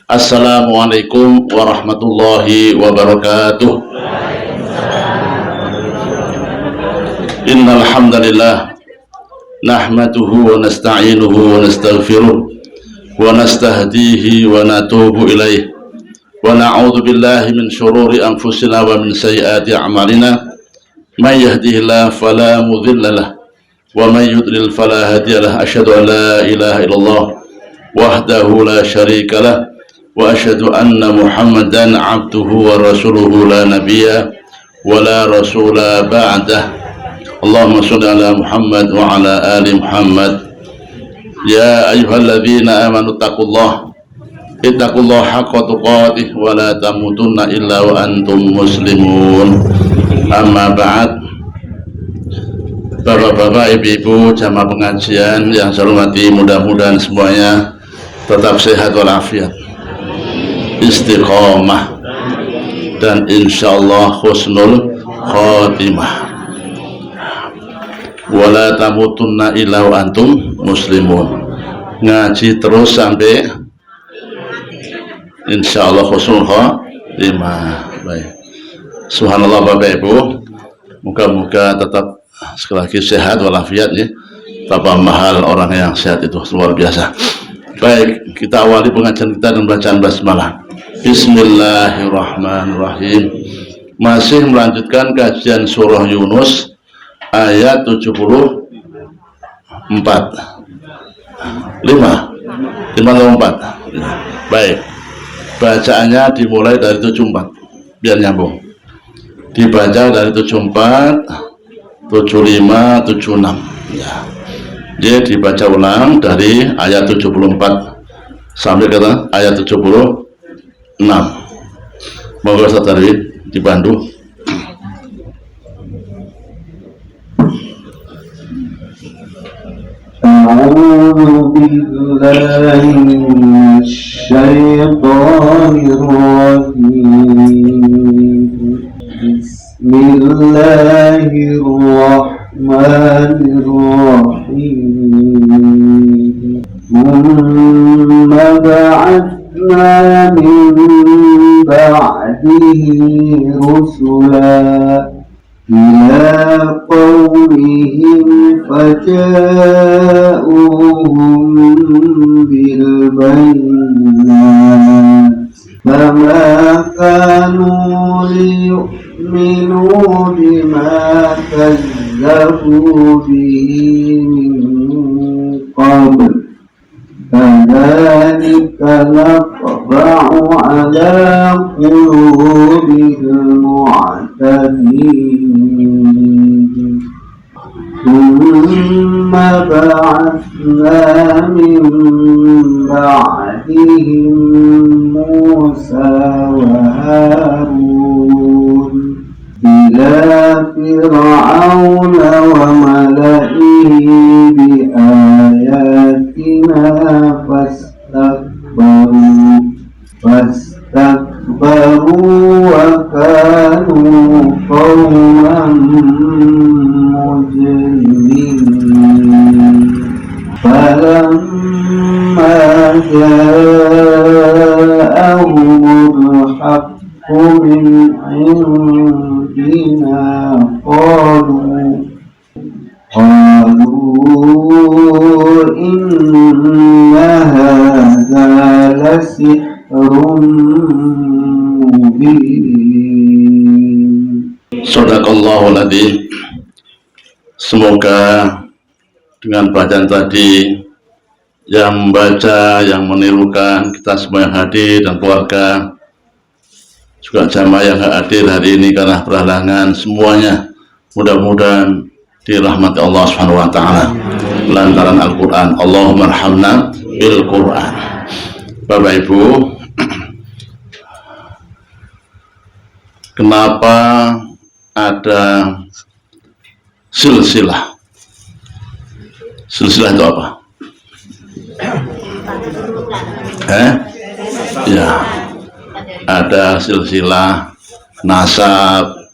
Assalamualaikum warahmatullahi wabarakatuh. Innal hamdalillah nahmaduhu wa nasta'inuhu wa nastaghfiruh wa nastahdihi wa natubu ilaih wa na'udzu billahi min shururi anfusina wa min sayyiati a'malina may yahdihillahu fala mudilla lahu wa may yudlil fala hadiya lahu asyhadu an la ilaha illallah wahdahu la syarika lahu wa asyhadu anna Muhammadan abduhu wa rasuluhu la nabiyya wa la rasula ba'dah. Allahumma shalli ala Muhammad wa ala ali Muhammad. Ya ayyuhalladzina amanu taqullaha haqqa tuqatih wa la tamutunna illa wa antum muslimun. Amma ba'd. Bapak-bapak, ibu-ibu, jamaah pengajian yang saya hormati, mudah-mudahan semuanya tetap sehat walafiat, istiqomah, dan insyaallah husnul khotimah. Wala tamutunna illa wa antum muslimun. Ngaji terus sampai insyaallah husnul khotimah. Baik. Subhanallah Bapak Ibu, moga-moga tetap sekali lagi sehat walafiat ya. Betapa mahal orang yang sehat itu, luar biasa. Baik, kita awali pengajian kita dengan bacaan basmalah. Bismillahirrahmanirrahim. Masih melanjutkan kajian surah Yunus ayat 74. 54. Baik. Bacaannya dimulai dari 74 biar nyambung. Dibaca dari 74, 75, 76 ya. Dia dibaca ulang dari ayat 74 sampai ke ayat 76. Moga Ustaz Darwin dibantu. A'udzu billahi minasyaitonir rajim. Bismillahirrahmanirrahim. Thumma ba'athna min ba'dihi rusula ila qawmihim faja'uhum bil bayyinat fama kanu liyu'minu bima kazzabu bihi min qabl kadzalika natba'u ala qulubil mu'tadin. Thumma ba'athna min ba'dihim Musa wa Harun ila fir'auna wa mala'ihi bi ayatina fastakbaru wa kanu qawman mujrimin. Falamma ja'ahumul haqqu min indina qalu inna hadza lasihrun mubin. Shadaqallahul adzim. Semoga dengan bacaan tadi yang membaca, yang menirukan, kita semua yang hadir dan keluarga, juga jamaah yang hadir hari ini karena berhalangan, semuanya mudah-mudahan dirahmati Allah Subhanahu wa taala lantaran Al-Qur'an. Allahumma arhamna bil Qur'an. Bapak Ibu, kenapa ada silsilah? Silsilah itu apa? Ya, ada silsilah nasab,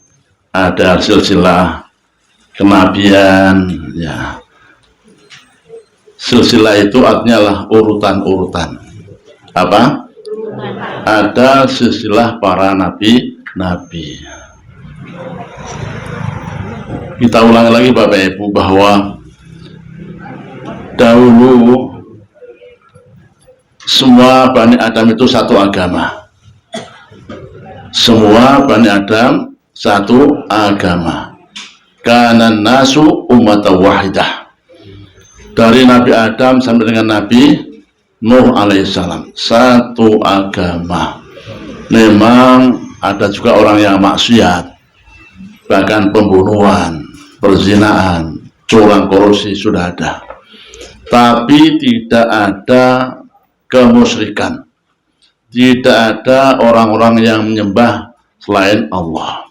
ada silsilah kenabian, ya. Silsilah itu artinya lah urutan-urutan. Apa? Ada silsilah para nabi. Kita ulangi lagi Bapak Ibu bahwa dahulu semua Bani Adam itu satu agama. Semua Bani Adam satu agama. Kanan nasu ummatan wahidah. Dari Nabi Adam sampai dengan Nabi Nuh alaihissalam satu agama. Memang ada juga orang yang maksiat, bahkan pembunuhan, perzinaan, curang, korupsi sudah ada. Tapi tidak ada kemusyrikan. Tidak ada orang-orang yang menyembah selain Allah.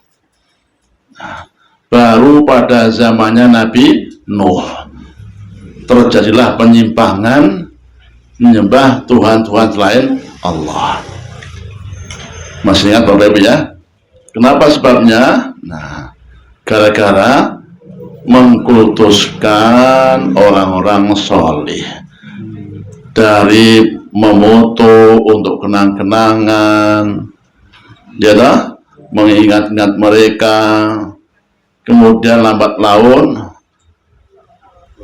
Nah, baru pada zamannya Nabi Nuh terjadilah penyimpangan menyembah Tuhan-Tuhan selain Allah. Masih ingat Bapak Ibu ya? Kenapa sebabnya? Nah, gara-gara mengkultuskan orang-orang soleh, dari memoto untuk kenang-kenangan, ya dah, mengingat-ingat mereka. Kemudian lambat laun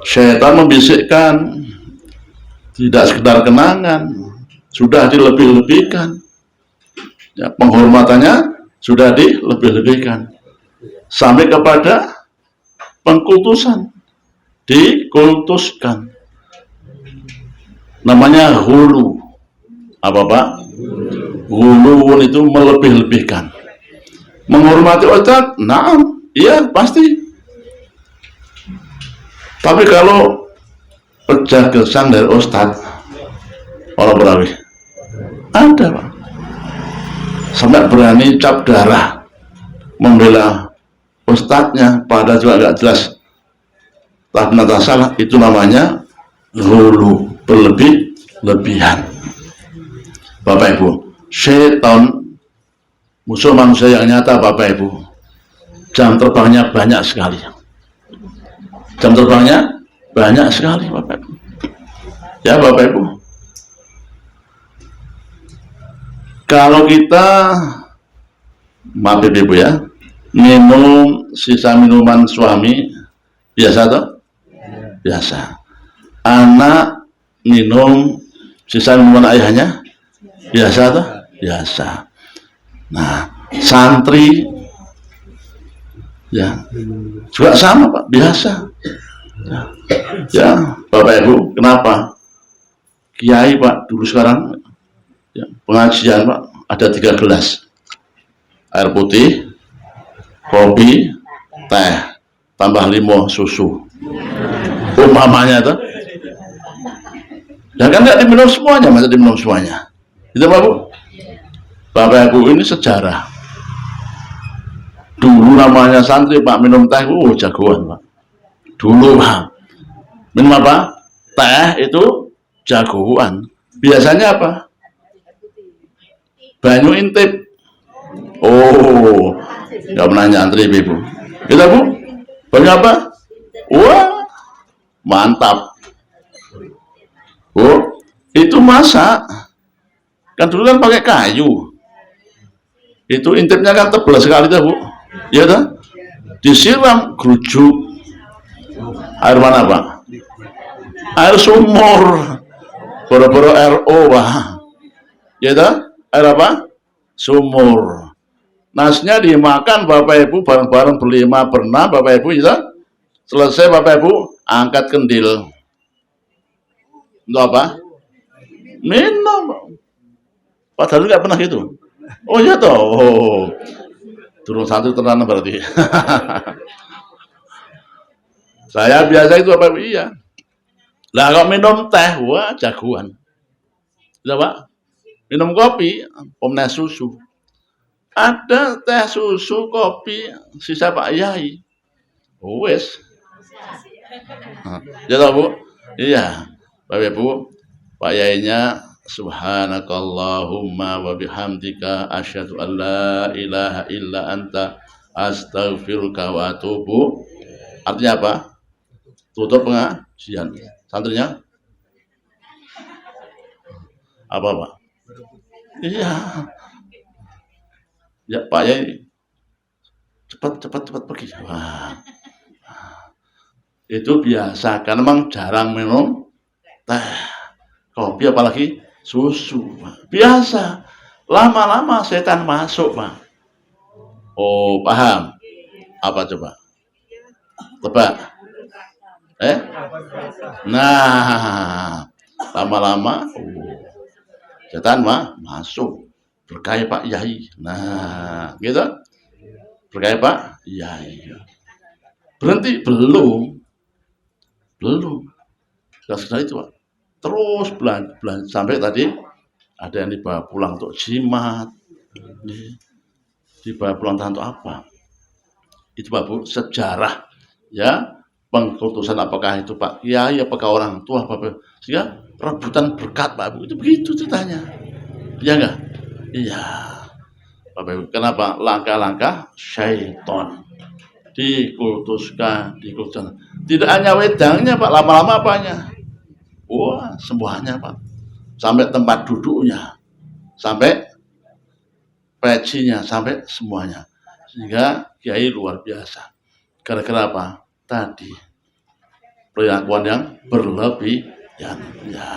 syaitan membisikkan, tidak sekedar kenangan, sudah dilebih-lebihkan. Ya, penghormatannya sudah dilebih-lebihkan sampai kepada pengkultusan, dikultuskan. Namanya hulu. Apa Pak? Hulu itu melebih-lebihkan. Menghormati ustadz, naam, iya pasti. Tapi kalau pecah kesan dari ustadz, orang berawi, ada Pak. Sampai berani cap darah membela ustadznya, pada juga agak jelas tak benar salah. Itu namanya hulu, berlebih-lebihan. Bapak Ibu, syaitan musuh manusia yang nyata Bapak Ibu, jam terbangnya banyak sekali. Jam terbangnya banyak sekali Bapak Ibu. Ya Bapak Ibu, kalau kita, maaf Ibu ya, minum sisa minuman suami, biasa toh? Biasa. Anak minum sisa minuman ayahnya, biasa toh? Biasa. Nah, santri ya juga sama Pak, biasa. Ya Bapak Ibu, kenapa? Kiai Pak dulu sekarang ya, pengajian Pak ada 3 gelas air putih, kopi, teh, tambah limo, susu. Umpamanya tuh, ya kan nggak diminum semuanya, masa diminum semuanya? Itu Pak Bu. Bapak Ibu, ini sejarah. Dulu namanya santri Pak minum teh, jagoan Pak. Dulu Pak minum apa? Teh itu jagoan. Biasanya apa? Banyu intip. Oh, nggak pernah nyantri Ibu. Kita Bu, banyu apa? Wah, mantap. Oh, itu masak. Kan dulu kan pakai kayu. Itu intipnya kan tebal sekali tuh Bu. Ya kan? Disiram gerujuk. Air mana Pak? Air sumur. Boro-boro RO Pak. Ya kan? Air apa? Sumur. Nasnya dimakan Bapak Ibu bareng-bareng berlima berenam Bapak Ibu, ya. Selesai Bapak Ibu angkat kendil. Untuk apa? Minum. Padahal nggak pernah gitu. Oh ya toh. Oh. Turun santri tenan berarti. Saya biasa itu Bapak Ibu, iya. Lah kalau minum teh, wah jagoan. Ya Pak? Minum kopi, omnes susu. Ada teh, susu, kopi, sisa Pak Yai. Wes. Ya tahu Bu? Iya. Bapak Ibu, Pak Yainya subhanakallahumma wa bihamdika asyhadu an la ilaha illa anta astaghfiruka wa atubu. Artinya apa? Tutup pengajian. Santrinya apa Pak? Iya. Ya Pak Yai, cepat pergi. Wah, itu biasa karena memang jarang minum teh, kopi apalagi susu. Biasa. Lama-lama setan masuk, Pak. Oh, paham. Apa coba? Tebak. Eh? Nah, lama-lama setan masuk. Berkaya Pak Yai. Nah, gitu. Berkaya Pak Yai. Berhenti? Belum. Setelah itu Pak. Terus belan sampai tadi ada yang dibawa pulang untuk jimat, dibawa pulang untuk apa? Itu Pak Bu, sejarah ya pengkultusan apakah itu Pak Kiai, apakah orang tua Bapak, sehingga rebutan berkat Pak Bu, itu begitu ceritanya. Iya enggak? Iya. Bapak Ibu, kenapa? Langkah-langkah syaiton dikultuskan. Tidak hanya wedangnya Pak, lama-lama apanya? Wah, semuanya Pak. Sampai tempat duduknya, sampai pecinya, sampai semuanya. Sehingga Kiai luar biasa. Gara-gara apa? Tadi perilakuan yang berlebihan. Ya.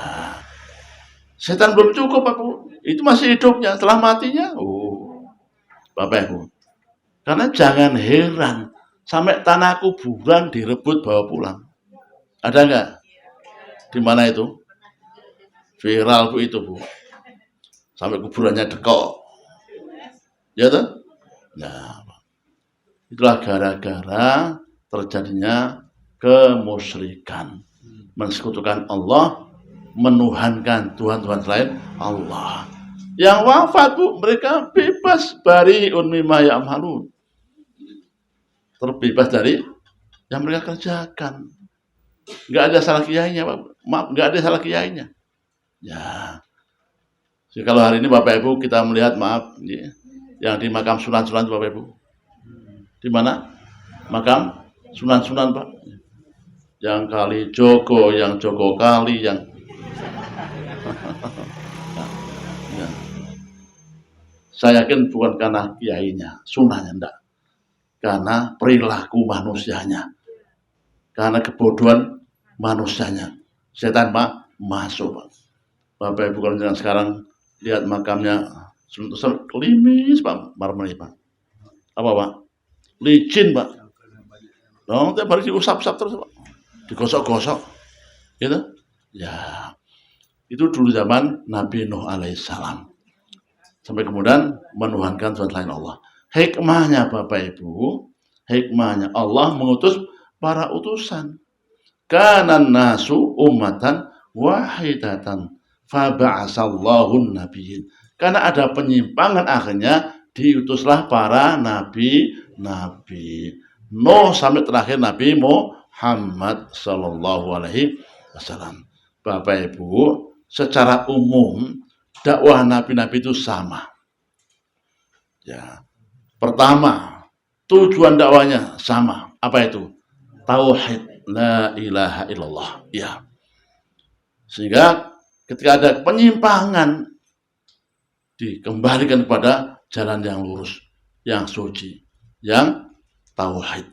Setan belum cukup Pak Bu. Itu masih hidupnya, setelah matinya. Oh, Bapak Ibu. Karena jangan heran sampai tanah kuburan direbut bawa pulang. Ada nggak? Di mana itu? Viral Bu itu Bu. Sampai kuburannya dekok. Ya tuh? Nah, itulah gara-gara terjadinya kemusyrikan, mensekutukan Allah, menuhankan Tuhan-Tuhan selain Allah. Yang wafat Bu, mereka bebas bariun mimma ya'malun. Terbebas dari yang mereka kerjakan. Enggak ada salah kiainya, Pak. Maaf, enggak ada salah kiainya. Ya. Jadi kalau hari ini Bapak Ibu kita melihat maaf ya, yang di makam Sunan-Sunan Bapak Ibu. Di mana? Makam Sunan-Sunan Pak. Yang Kali Joko, yang Joko Kali, yang ya. Saya yakin bukan karena kiainya, sunahnya enggak. Karena perilaku manusianya. Karena kebodohan manusianya. Setan Pak masuk Pak. Bapak Ibu kalau jangan sekarang lihat makamnya Sunan klimis Pak, marmer Pak. Apa Pak? Licin Pak. Dong, tiap hari diusap-usap terus Pak. Digosok-gosok. Gitu? Ya. Itu dulu zaman Nabi Nuh alaihissalam. Sampai kemudian menuhankan Tuhan selain Allah. Hikmahnya Bapak Ibu, hikmahnya Allah mengutus para utusan. Kanan nasu ummatan wahidatan faba'asallahu nabiyyin. Karena ada penyimpangan akhirnya diutuslah para nabi. Nuh sampai terakhir Nabi Muhammad sallallahu alaihi wasallam. Bapak Ibu, secara umum dakwah nabi-nabi itu sama. Ya. Pertama, tujuan dakwahnya sama. Apa itu? Tauhid, la ilaha illallah. Ya. Sehingga ketika ada penyimpangan dikembalikan kepada jalan yang lurus, yang suci, yang tauhid.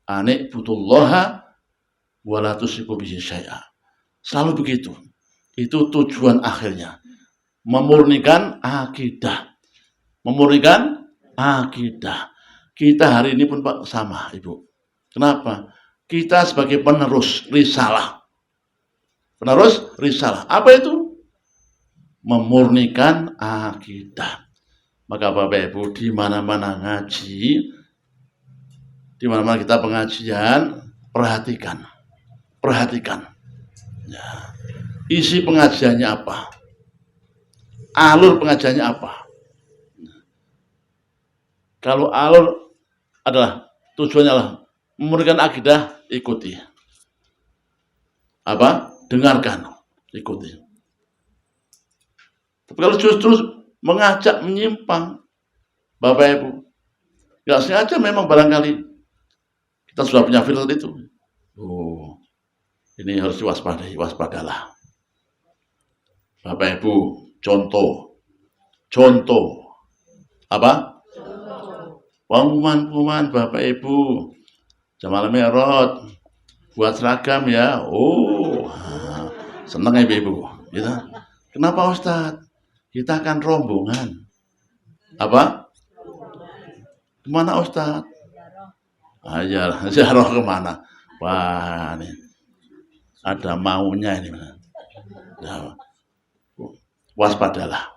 Ani'budullaha wa la tusyriku bihi syai'a. Selalu begitu. Itu tujuan akhirnya. Memurnikan akidah. Memurnikan akidah. Kita hari ini pun Pak sama Ibu. Kenapa? Kita sebagai penerus risalah. Penerus risalah. Apa itu? Memurnikan akidah. Maka Bapak Ibu di mana-mana ngaji, di mana-mana kita pengajian, perhatikan. Ya. Isi pengajiannya apa? Alur pengajiannya apa? Kalau alur adalah tujuannya adalah memurnikan akidah, ikuti. Apa? Dengarkan, ikuti. Tapi kalau justru mengajak menyimpang, Bapak Ibu, nggak sengaja memang barangkali kita sudah punya filter itu. Oh, ini harus diwaspadai, waspadalah. Bapak Ibu, contoh Contoh. Apa? Pengumuman Bapak Ibu. Jamaah Mi'raj. Buat seragam ya. Oh. Seneng ibu-ibu. Gitu. Kenapa Ustadz? Kita akan rombongan. Apa? Kemana Ustadz? Ziarah kemana? Wah, ini ada maunya ini. Nah, waspadalah.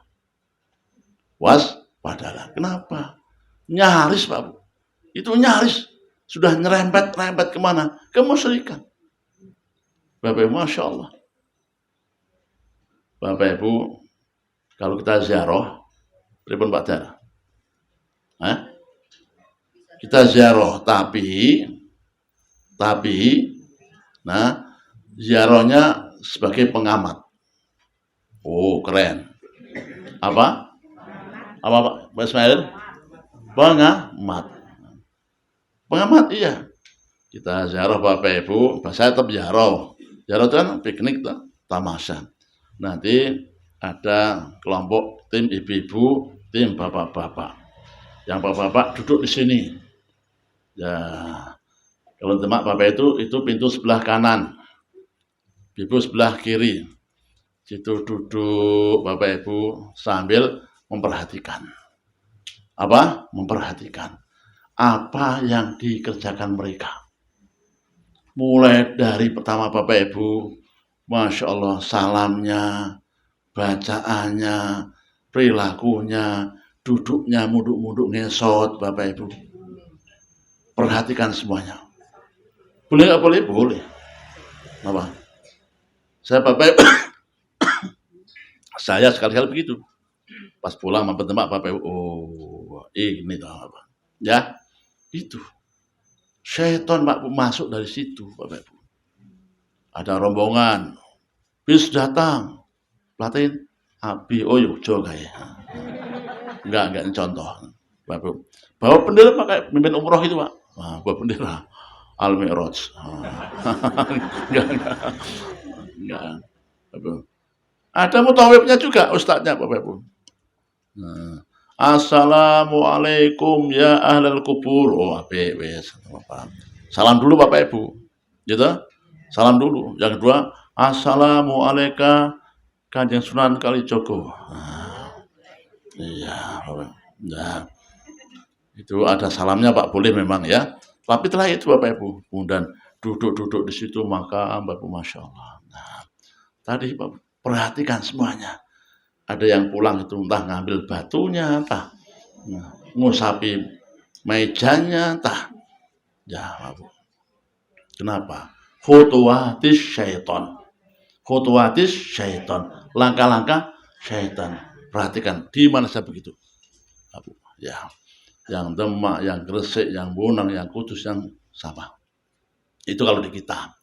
Kenapa? Nyaris Pak Bu. Itu nyaris. Sudah nyerempet kemana? Kemusyrikan. Bapak Ibu, Masya Allah. Bapak Ibu, kalau kita ziarah, pripun Pak Dar? Kita ziarah, tapi, nah, ziarahnya sebagai pengamat. Oh, keren. Apa Pak Ismail? Pengamat, iya. Kita ziarah Bapak Ibu, saya tetap ziarah. Ziarah itu kan piknik, tamasya. Nanti ada kelompok tim ibu-ibu, tim bapak-bapak. Yang bapak-bapak duduk di sini. Ya, kalau temak Bapak itu pintu sebelah kanan, ibu sebelah kiri. Situ duduk Bapak Ibu sambil memperhatikan. Apa? Memperhatikan apa yang dikerjakan mereka. Mulai dari pertama Bapak Ibu, Masya Allah, salamnya, bacaannya, perilakunya, duduknya, muduk-muduk ngesot Bapak Ibu. Perhatikan semuanya. Boleh nggak boleh? Boleh. Apa? Saya Bapak Ibu, saya sekali-kali begitu. Pas pulang mampir tempat Bapak Ibu, oh ini apa? Ya, itu. Syaitan Pak masuk dari situ Bapak Ibu. Ada rombongan, bis datang, pelatihin, api oyo kayak. Enggak contoh. Bapak Ibu. Bawa bendera pakai pimpin umroh itu Pak. Nah, bawa bendera Al-Mi'raj. Enggak. Ada mutawibnya juga ustadznya Bapak Ibu. Nah, Assalamualaikum ya ahlal kubur. Oh, apik wis. Salam dulu Bapak Ibu. Gitu? Salam dulu. Yang kedua, Assalamualaikum Kanjeng Sunan Kalijogo. Iya, Bapak. Nah, itu ada salamnya Pak, boleh memang ya. Tapi setelah itu Bapak Ibu, kemudian duduk di situ makam Bapak, Masya Allah. Nah, tadi Bapak perhatikan semuanya. Ada yang pulang itu entah ngambil batunya, entah ngusapi mejanya, entah. Ya, Bapak. Kenapa? Khutuwatis syaitan. Langkah-langkah syaitan. Perhatikan di mana saya begitu. Bapak. Ya. Yang Demak, yang Gresik, yang Bonang, yang Kudus, yang sama. Itu kalau di kita.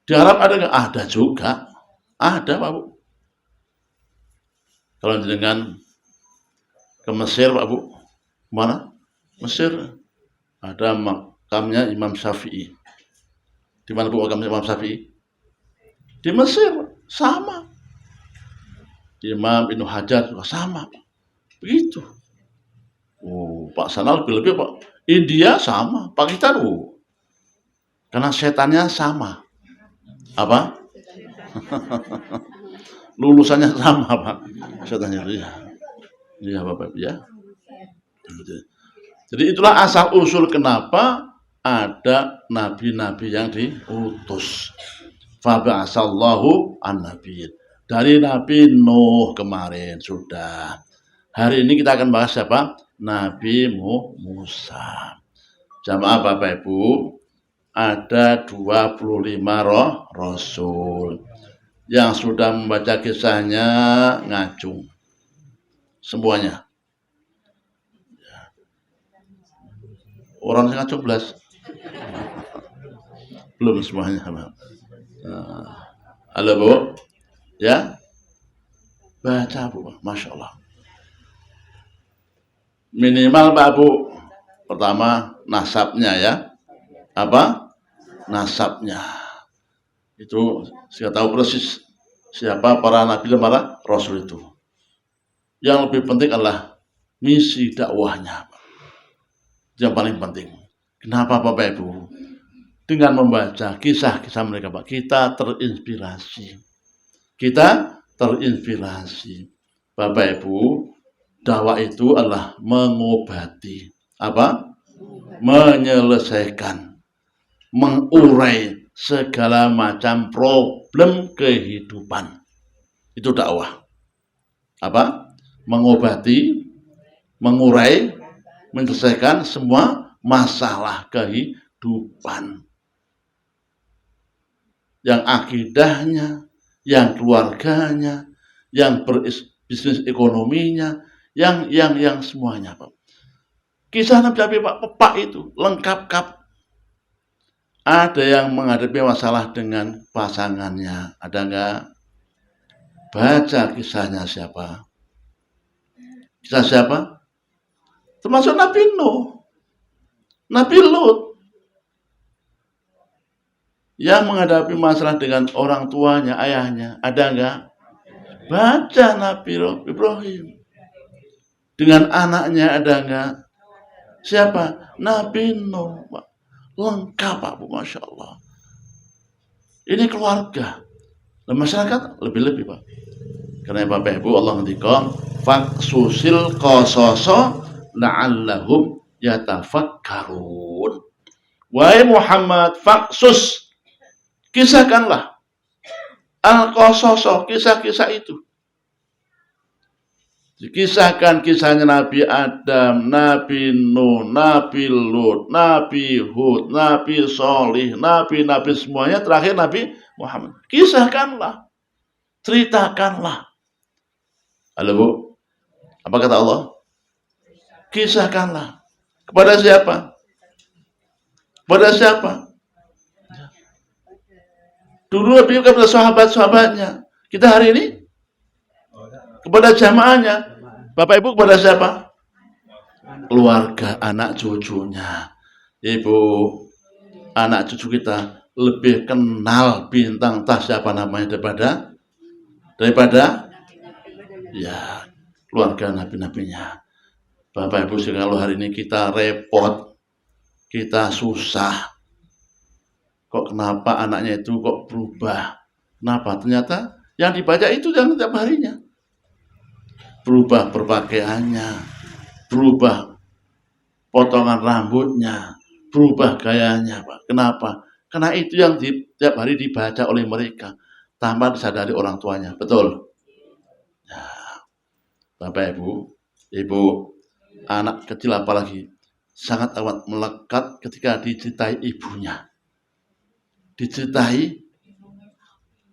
Di Arab ada nggak? Ada juga. Ada Pak Bu. Kalau dengan ke Mesir Pak Bu, mana? Mesir ada makamnya Imam Syafi'i. Di mana Bu makamnya Imam Syafi'i? Di Mesir sama. Imam Ibnu Hajar juga sama. Begitu. Oh, Pak sana lebih Pak. India sama, Pakistan karena setannya sama. Apa? Lulusannya sama Pak. Setannya iya. Iya Bapak ya. Jadi itulah asal usul kenapa ada nabi-nabi yang diutus. Fa ba'asallahu an-nabiyyin. Dari Nabi Nuh kemarin sudah. Hari ini kita akan bahas siapa? Nabi Musa. Jamaah Bapak Ibu, ada 25 rasul yang sudah membaca kisahnya ngacung. Semuanya. Orang yang ngacung belas. Belum semuanya. Halo Bu. Ya. Baca Bu, Masya Allah. Minimal Pak Bu, pertama nasabnya ya. Apa? Nasabnya. Itu saya tahu persis siapa para nabi dan para rasul itu. Yang lebih penting adalah misi dakwahnya. Yang paling penting. Kenapa Bapak Ibu? Dengan membaca kisah-kisah mereka, Pak, kita terinspirasi. Kita terinspirasi. Bapak Ibu, dakwah itu adalah mengobati. Apa? Menyelesaikan, mengurai segala macam problem kehidupan. Itu dakwah. Apa? Mengobati, mengurai, menyelesaikan semua masalah kehidupan. Yang akidahnya, yang keluarganya, yang bisnis ekonominya, yang semuanya, Pak. Kisah Nabi Pak itu lengkap, Kap. Ada yang menghadapi masalah dengan pasangannya, ada enggak? Baca kisahnya siapa? Kisah siapa? Termasuk Nabi Nuh, Nabi Lut, yang menghadapi masalah dengan orang tuanya, ayahnya, ada enggak? Baca Nabi Ibrahim. Dengan anaknya ada enggak? Siapa? Nabi Nuh. Lengkap, Pak Bu, Masya Allah. Ini keluarga. Dan masyarakat lebih-lebih, Pak. Karena Bapak Ibu Allah ngendikon faksusil qasaso la'allahum yatafakkarun. Wahai Muhammad, faksus, kisahkanlah al-qasaso, kisah-kisah itu. Dikisahkan kisahnya Nabi Adam, Nabi Nuh, Nabi Lut, Nabi Hud, Nabi Solih, Nabi semuanya, terakhir Nabi Muhammad. Kisahkanlah, ceritakanlah. Halo Bu, apa kata Allah? Kisahkanlah. Kepada siapa? Kepada siapa? Dulu Nabi kepada sahabat-sahabatnya. Kita hari ini kepada jamaahnya. Bapak Ibu kepada siapa? Keluarga, anak cucunya. Ibu, anak cucu kita lebih kenal bintang tas siapa namanya daripada ya keluarga nabi-nabinya. Bapak Ibu, kalau hari ini kita repot, kita susah, kok kenapa anaknya itu kok berubah? Kenapa? Ternyata yang dibaca itu yang setiap harinya. Berubah berpakaiannya, berubah potongan rambutnya, berubah gayanya, Pak. Kenapa? Karena itu yang tiap hari dibaca oleh mereka tanpa disadari orang tuanya. Betul? Ya. Bapak Ibu, anak kecil apalagi sangat amat melekat ketika diceritai ibunya, diceritai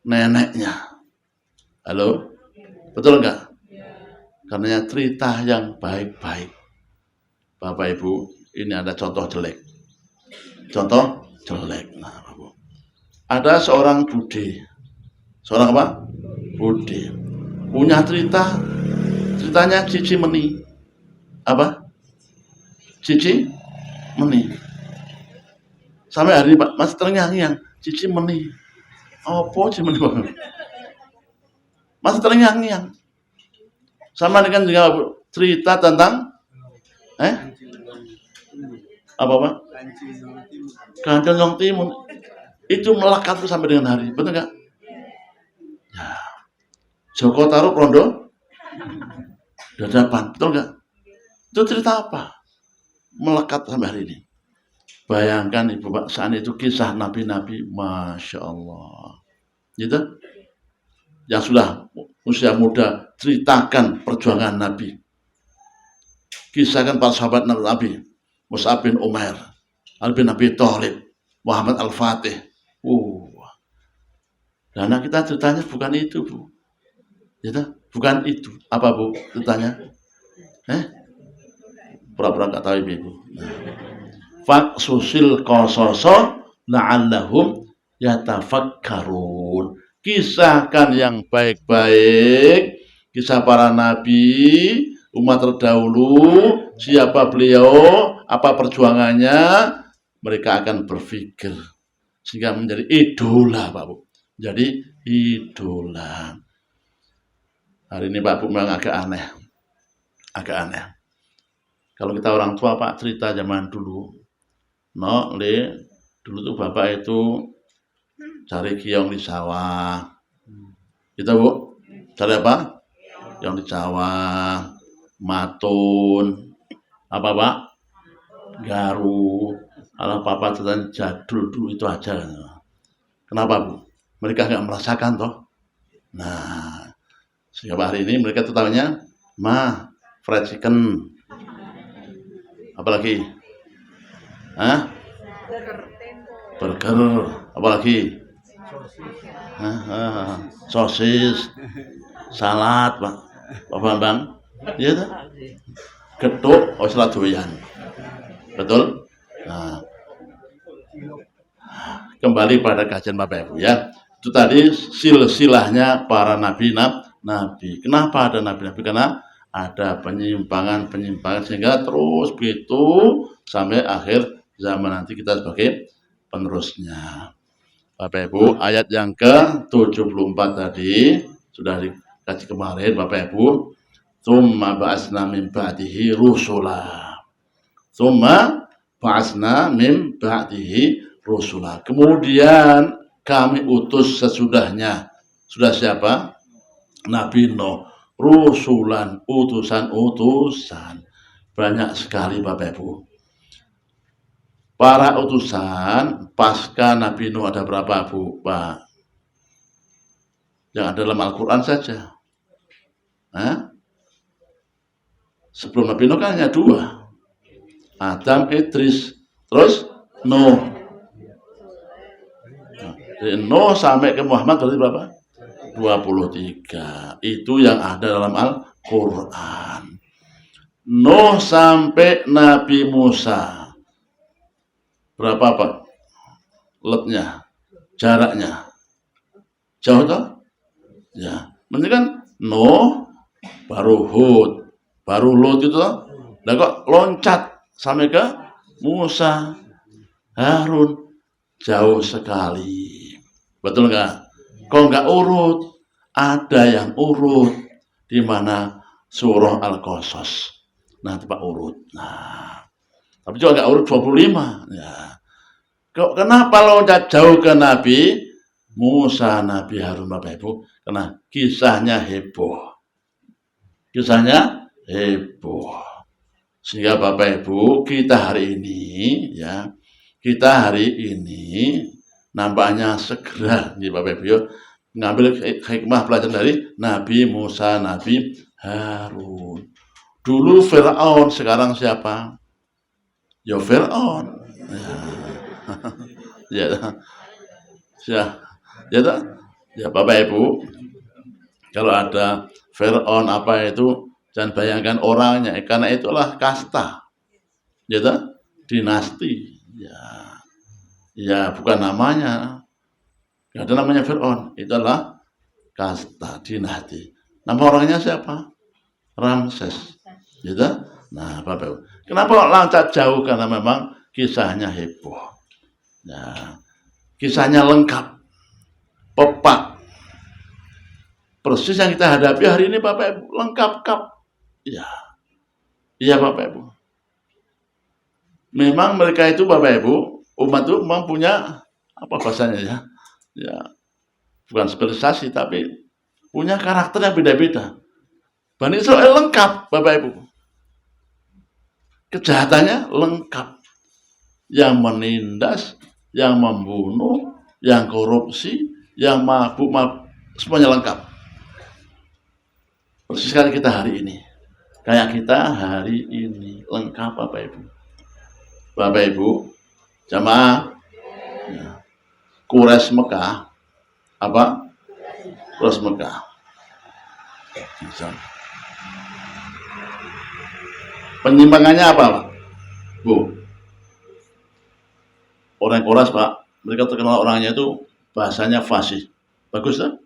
neneknya. Halo? Betul enggak? Karena cerita yang baik-baik. Bapak Ibu, ini ada contoh jelek. Contoh jelek. Nah, Bapak. Ada seorang bude. Seorang apa? Bude. Punya ceritanya Cici Meni. Apa? Cici Meni. Sampai hari ini Pak, masih terngiang-ngiang. Cici Meni. Apa Cici Meni? Masih terngiang-ngiang. Sama dengan juga cerita tentang apa Pak? Kancing Yang Timun. Itu melekat sampai dengan hari. Betul nggak? Ya. Joko Tarub Rondo Dadapan. Betul nggak? Itu cerita apa? Melekat sampai hari ini. Bayangkan Ibu Pak, saat itu kisah nabi-nabi, Masya Allah. Gitu? Yang sudah usia muda, ceritakan perjuangan Nabi. Kisahkan para sahabat Nabi, Mus'ab bin Umair, Ali bin Abi Thalib, Muhammad Al-Fatih. Dan kita ceritanya bukan itu, Bu. Gitu? Bukan itu. Apa, Bu, ceritanya? Pura-pura nggak tahu Ibu. Faksusil qasaso la'allahum yatafakkarun. Kisahkan yang baik-baik, kisah para nabi, umat terdahulu, siapa beliau, apa perjuangannya, mereka akan berpikir sehingga menjadi idola, Pak Bu. Jadi idola. Hari ini Pak Bu memang agak aneh. agak aneh. Kalau kita orang tua Pak cerita zaman dulu, dulu tuh bapak itu cari kiong di sawah. Kita Bu, cari apa? Kiong di sawah, matun, apa Pak? Garu. Kalau papa cerita jadul dulu itu aja. Kenapa Bu? Mereka nggak merasakan toh. Nah, sehingga hari ini mereka tuh tahunya fried chicken. Apalagi? Burger. Apalagi? Sosis. Salad, Pak. Pak Bambang. Iya tuh. Getuk, salat doyan. Betul? Nah, kembali pada kajian Bapak Ibu ya. Itu tadi silsilahnya para nabi. Kenapa ada nabi-nabi? Karena ada penyimpangan sehingga terus begitu sampai akhir zaman nanti kita sebagai penerusnya. Bapak Ibu, ayat yang ke-74 tadi sudah dikaji kemarin Bapak Ibu. Tsumma ba'asna min ba'dihi rusula. Kemudian kami utus sesudahnya. Sudah siapa? Nabi Nuh. Rusulan, utusan. Banyak sekali Bapak Ibu. Para utusan pasca Nabi Nuh ada berapa Bu? Pak? Yang ada dalam Al-Quran saja. Sebelum Nabi Nuh kan hanya 2. Adam, Idris, terus Nuh. Dari Nuh sampai ke Muhammad berarti berapa? 23. Itu yang ada dalam Al-Quran. Nuh sampai Nabi Musa. Berapa Pak? Letnya, jaraknya. Jauh toh? Ya. Mending kan Nuh, baru Hud, baru Lut itu toh. Nah kok loncat sampai ke Musa, Harun, jauh sekali. Betul nggak? Kok nggak urut? Ada yang urut. Di mana surah Al-Qasas. Nah, tempat urut. Nah, tapi juga nggak urut 25. Ya. Kok kenapa loncat jauh ke Nabi Musa, Nabi Harun, Bapak Ibu? Karena kisahnya heboh. Sehingga Bapak Ibu, kita hari ini nampaknya segera nih Bapak Ibu ngambil hikmah pelajaran dari Nabi Musa, Nabi Harun. Dulu Fir'aun, sekarang siapa? Ya Fir'aun. Ya Bapak Ibu, kalau ada Fir'aun apa itu, jangan bayangkan orangnya, karena itulah kasta, dinasti. Ya bukan namanya, nggak ada namanya Fir'aun, itulah kasta, dinasti. Nama orangnya siapa? Ramses. Nah, Bapak Ibu, kenapa loncat jauh? Karena memang kisahnya heboh. Nah, kisahnya lengkap, pepak. Persis yang kita hadapi hari ini Bapak Ibu, lengkap. Iya Bapak Ibu. Memang mereka itu Bapak Ibu, umat itu memang punya apa bahasanya ya bukan spesialisasi tapi punya karakter yang beda-beda. Bani Israel lengkap Bapak Ibu. Kejahatannya lengkap. Yang menindas, yang membunuh, yang korupsi, yang mabuk, semuanya lengkap. Persis sekali kita hari ini. Kayak kita hari ini lengkap Bapak Ibu. Bapak Ibu, jamaah Quraisy Mekah, apa? Quraisy Mekah. Penyimpangannya apa Pak? Bu, orang Quraisy Pak, mereka terkenal orangnya itu bahasanya fasih. Bagus kan?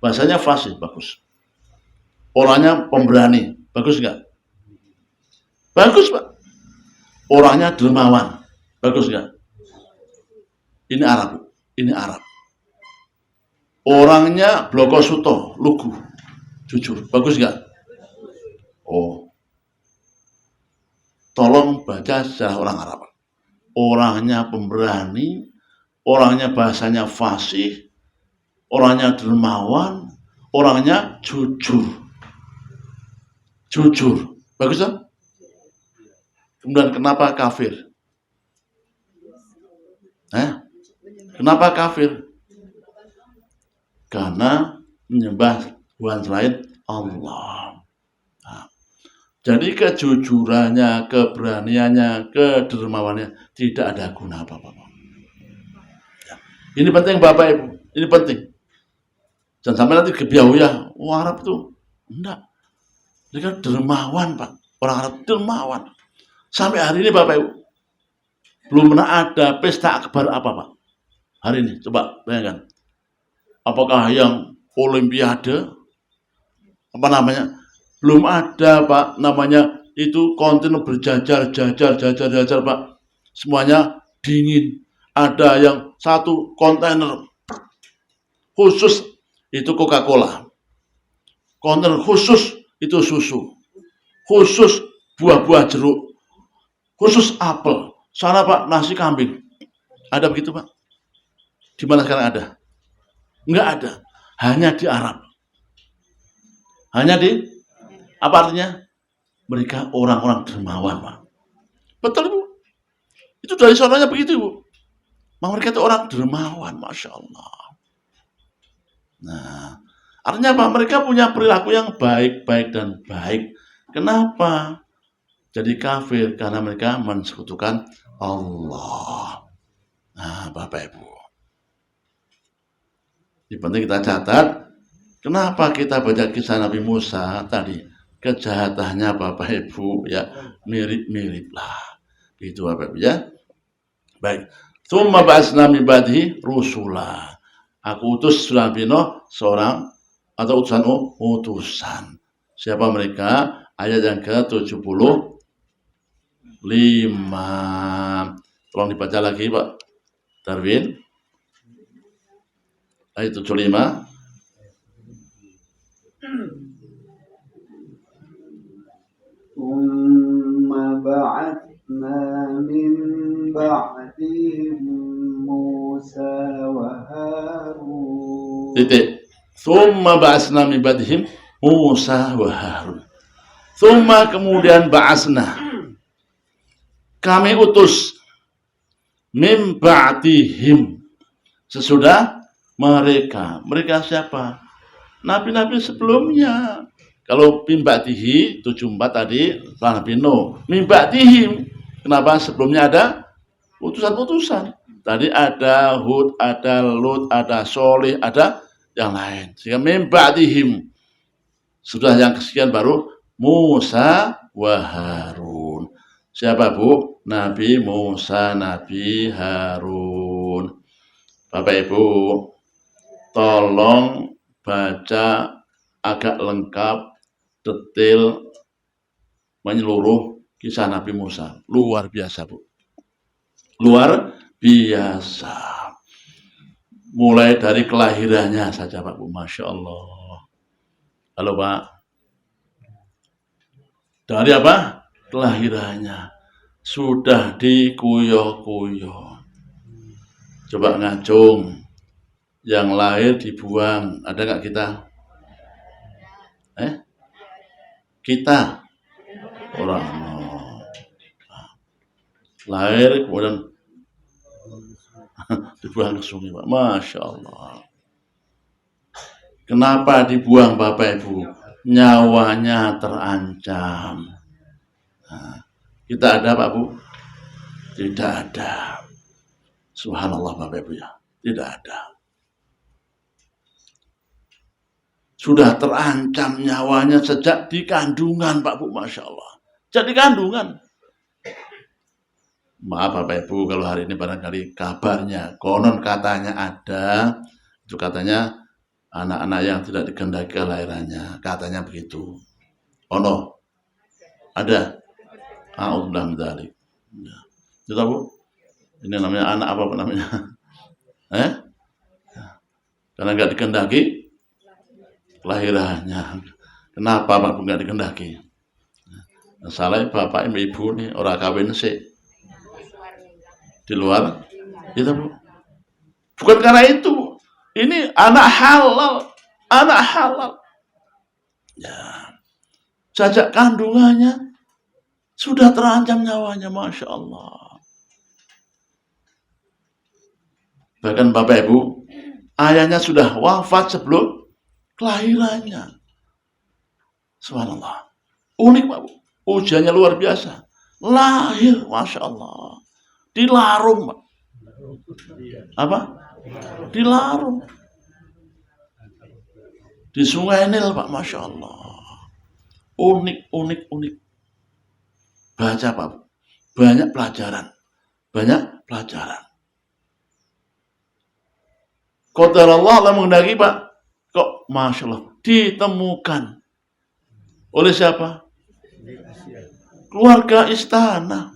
Bahasanya fasih, bagus. Orangnya pemberani, bagus nggak? Bagus Pak. Orangnya dermawan, bagus nggak? Ini Arab. Orangnya blokosuto, lugu, jujur, bagus nggak? membaca sejarah orang Arab. Orangnya pemberani, orangnya bahasanya fasih, orangnya dermawan, orangnya jujur. Jujur. Bagus kan? Kemudian kenapa kafir? Kenapa kafir? Karena menyembah Tuhan selain Allah. Nah, jadi kejujurannya, keberaniannya, kedermawannya tidak ada guna apa-apa. Ya. Ini penting Bapak Ibu, ini penting. Jangan sampai nanti kebiau ya, Arab itu enggak. Mereka dermawan Pak, orang Arab dermawan. Sampai hari ini Bapak Ibu belum pernah ada pesta akbar apa Pak. Hari ini coba bayangkan. Apakah yang olimpiade apa namanya? Belum ada Pak, namanya itu kontainer berjajar Pak. Semuanya dingin. Ada yang satu kontainer khusus itu Coca-Cola. Kontainer khusus itu susu. Khusus buah-buah jeruk. Khusus apel. Sana Pak nasi kambing. Ada begitu Pak? Di mana sekarang ada? Enggak ada. Hanya di Arab. Hanya di apa artinya? Mereka orang-orang dermawan, Pak. Betul, Bu. Itu dari sononya begitu, Bu. Mereka itu orang dermawan, Masya Allah. Nah, artinya apa? Mereka punya perilaku yang baik dan baik. Kenapa? Jadi kafir karena mereka mensekutukan Allah. Nah, Bapak Ibu. Ini penting kita catat. Kenapa kita baca kisah Nabi Musa tadi? Kejahatannya Bapak Ibu ya mirip-mirip lah. Itu Bapak Ibu ya. Baik. Tsumma ba'atsna min ba'dihi rusula. Aku utus Nabi Nuh seorang atau utusan. Siapa mereka? Ayat yang ke-75. Tolong dibaca lagi Pak Darwin. Ayat 75. ثم بعثنا من بعدهم موسى وهارون. Tsumma ba'asna min ba'dihim Musa wa Harun. Tsumma kemudian ba'asna. Kami utus min ba'dihim sesudah mereka. Mereka siapa? Nabi-nabi sebelumnya. Kalau min ba'dihi 74 tadi Nabi Nuh. Min ba'dihim. Kenapa sebelumnya ada utusan-utusan? Tadi ada Hud, ada Lut, ada Soleh, ada yang lain. Sehingga min ba'dihim. Sudah yang kesekian baru Musa wa Harun. Siapa Bu? Nabi Musa, Nabi Harun. Bapak Ibu, tolong baca agak lengkap, detail, menyeluruh kisah Nabi Musa. Luar biasa Bu. Luar biasa. Mulai dari kelahirannya saja Pak Bu. Masya Allah. Halo Pak. Dari apa? Kelahirannya. Sudah dikuyok-kuyok. Coba ngacung. Yang lahir dibuang. Ada nggak kita? Kita. Orang. Lahir kemudian dibuang ke sungai Pak. Masya Allah. Kenapa dibuang Bapak Ibu? Nyawanya terancam. Nah, kita ada Pak Bu? Tidak ada. Subhanallah Bapak Ibu ya. Tidak ada. Sudah terancam nyawanya sejak di kandungan Pak Bu. Masya Allah. Sejak di kandungan. Maaf Bapak Ibu kalau hari ini barangkali kabarnya. Konon katanya ada. Itu katanya anak-anak yang tidak dikehendaki kelahirannya. Katanya begitu. Oh no. Ada. A'udzubillah min dzalik. Itu Bu? Ini namanya anak apa namanya? Karena nggak dikehendaki kelahirannya. Kenapa Pak Bu nggak dikehendaki? Salah bapak ibu nih orang kawin sih di luar itu Bu. Bukan karena itu, ini anak halal ya, sejak kandungannya sudah terancam nyawanya, Masya Allah. Bahkan bapak ibu, ayahnya sudah wafat sebelum kelahirannya. Subhanallah, unik Pak Bu, ujiannya luar biasa. Lahir, Masya Allah, dilarung Pak. Apa? Dilarung di Sungai Nil Pak, Masya Allah. Unik. Baca Pak, banyak pelajaran. Qadar Allah menghendaki Pak, kok Masya Allah ditemukan oleh siapa? Keluarga istana.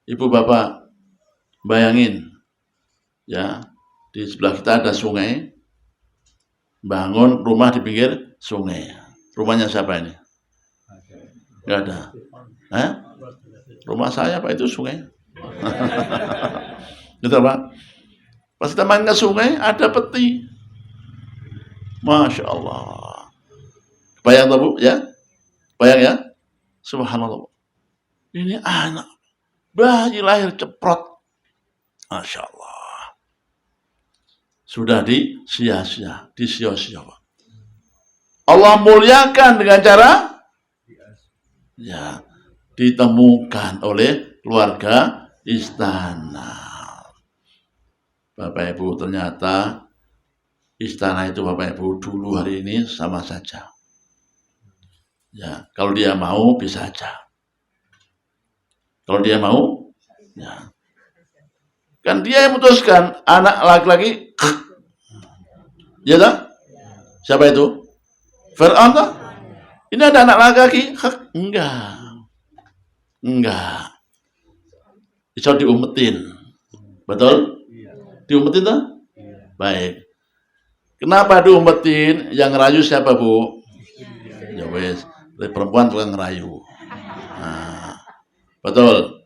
Ibu bapak bayangin ya, di sebelah kita ada sungai, bangun rumah di pinggir sungai. Rumahnya siapa ini? Nggak ada. Rumah saya Pak, itu sungai. Gitu Pak. Pas kita main ke sungai ada peti. Masya Allah. Bayang Bu ya? Bayang ya? Subhanallah. Ini anak bayi lahir ceprot. Masya Allah. Sudah disia-sia. Allah muliakan dengan cara ya, ditemukan oleh keluarga istana. Bapak Ibu, ternyata istana itu Bapak Ibu dulu hari ini sama saja. Ya, kalau dia mau bisa aja. Kalau dia mau, ya. Kan dia yang memutuskan anak laki-laki. Ya tak? Siapa itu? Fir'aun tak? Ini ada anak laki-laki? Enggak. Bisa diumetin. Betul? Diumetin tak? Baik. Kenapa diumetin? Yang ngerayu siapa Bu? Ya wes, perempuan tukang ngerayu. Nah, betul.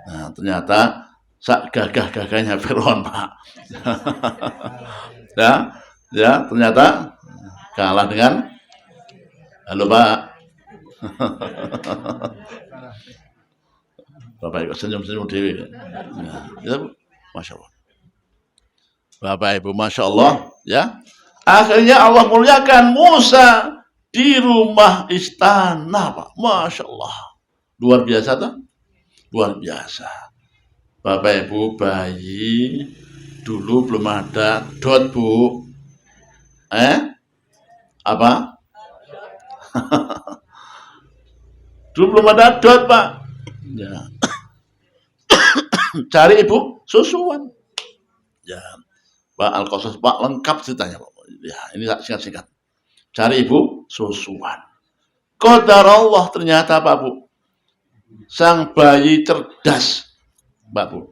Nah, ternyata sak gagah-gagahnya Fir'aun Pak. ya, ternyata kalah dengan halo Pak. Bapak Ibu senyum-senyum dewi. Ya, Masya Allah. Bapak Ibu, Masya Allah ya. Akhirnya Allah muliakan Musa di rumah istana Pak. Masya Allah. Luar biasa tak? Luar biasa. Bapak Ibu, bayi dulu belum ada dot Bu. Apa? Dulu belum ada dot Pak. Ya. Cari ibu susuan. Ya. Pak Al-Qasas Pak lengkap ceritanya Pak. Ya, ini singkat-singkat. Cari ibu susuan. Qadar Allah ternyata Pak Bu. Sang bayi cerdas Pak Bu.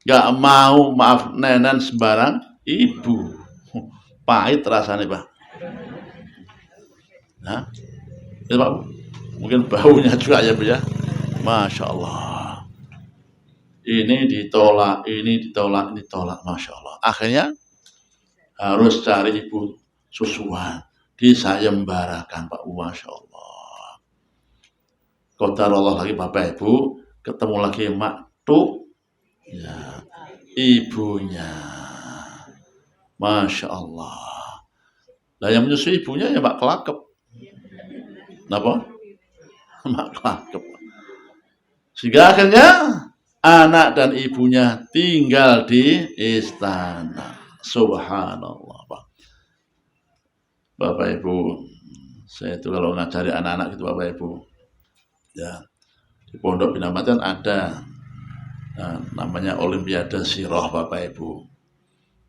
Gak mau maaf nenek sembarang ibu. Pahit rasanya Pak. Nah, itu Pak Bu. Mungkin baunya juga ya Bu ya. Masya Allah. Ini ditolak, Masya Allah. Akhirnya harus cari ibu susuan. Disayembarakan Pak Bu, Masya Allah. Qadar Allah lagi Bapak Ibu, ketemu lagi maktuk. Ya, ibunya. Masya Allah. Nah yang menyusui ibunya ya Mak Kelakep. Kenapa? Mak Kelakep. Sehingga akhirnya anak dan ibunya tinggal di istana. Subhanallah Pak. Bapak Ibu, saya itu kalau ngajari anak-anak itu Bapak Ibu, ya di Pondok Bina Matian ada namanya Olimpiade Sirah Bapak Ibu.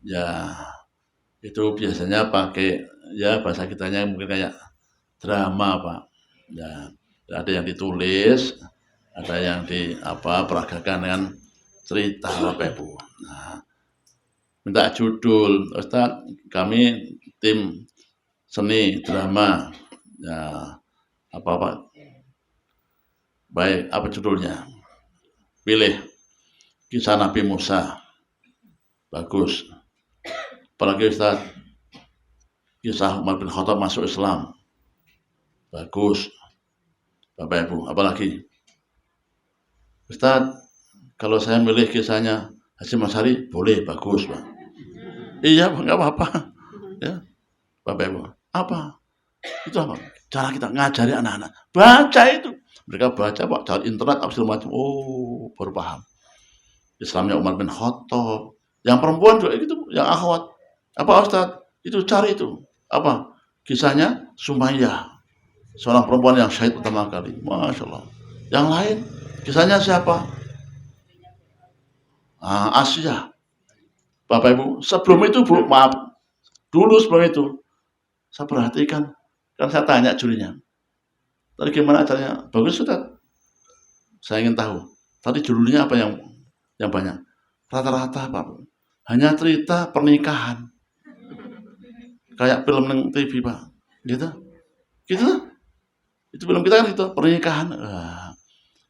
Ya itu biasanya pakai ya bahasa kitanya mungkin kayak drama Pak. Ya ada yang ditulis, ada yang peragakan dengan cerita Bapak Ibu. Nah, minta judul, Ustaz, kami tim seni drama, Ya, apa-apa. Baik, apa judulnya? Pilih kisah Nabi Musa. Bagus. Apalagi Ustaz, kisah Umar bin Khattab masuk Islam. Bagus. Bapak Ibu, apalagi? Ustaz, kalau saya milih kisahnya Hasyim Asy'ari, boleh, bagus, Pak. Iya, nggak apa-apa. Ya, Bapak Ibu, apa? Itu apa? Cara kita ngajari anak-anak. Baca itu. Mereka baca, Pak, cari internet, apa segala macam. Oh, baru paham. Islamnya Umar bin Khattab. Yang perempuan juga gitu, yang akhwat. Apa Ustaz? Itu cari itu. Apa? Kisahnya Sumayyah. Seorang perempuan yang syahid pertama kali. Masya Allah. Yang lain, kisahnya siapa? Asia. Bapak Ibu, sebelum itu Bu, maaf. Dulu sebelum itu, saya perhatikan. Kan saya tanya jurinya. Tadi gimana acaranya? Bagus Ustaz. Saya ingin tahu. Tadi judulnya apa yang banyak? Rata-rata Pak. Hanya cerita pernikahan. Kayak film neng TV Pak. Gitu. Gitu. Itu film kita kan itu pernikahan.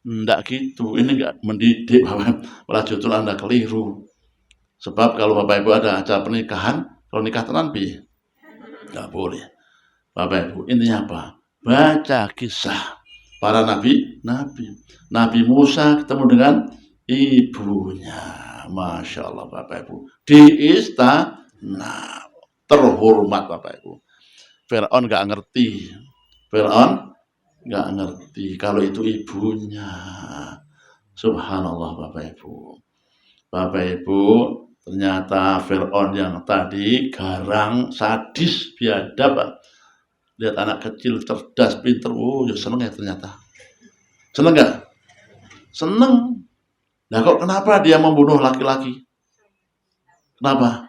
Enggak gitu. Ini enggak mendidik Bapak. Malah justru Anda keliru. Sebab kalau Bapak Ibu ada acara pernikahan, kalau nikah tenan piye? Enggak boleh. Bapak Ibu, intinya apa? Baca kisah para nabi. Nabi Musa ketemu dengan ibunya. Masya Allah Bapak Ibu. Di istana. Terhormat Bapak Ibu. Fir'aun nggak ngerti. Kalau itu ibunya. Subhanallah Bapak Ibu. Bapak Ibu, ternyata Fir'aun yang tadi garang, sadis, biadab. Lihat anak kecil, cerdas, pinter. Oh, ya seneng ya ternyata. Seneng nggak? Seneng. Nah kok kenapa dia membunuh laki-laki? Kenapa?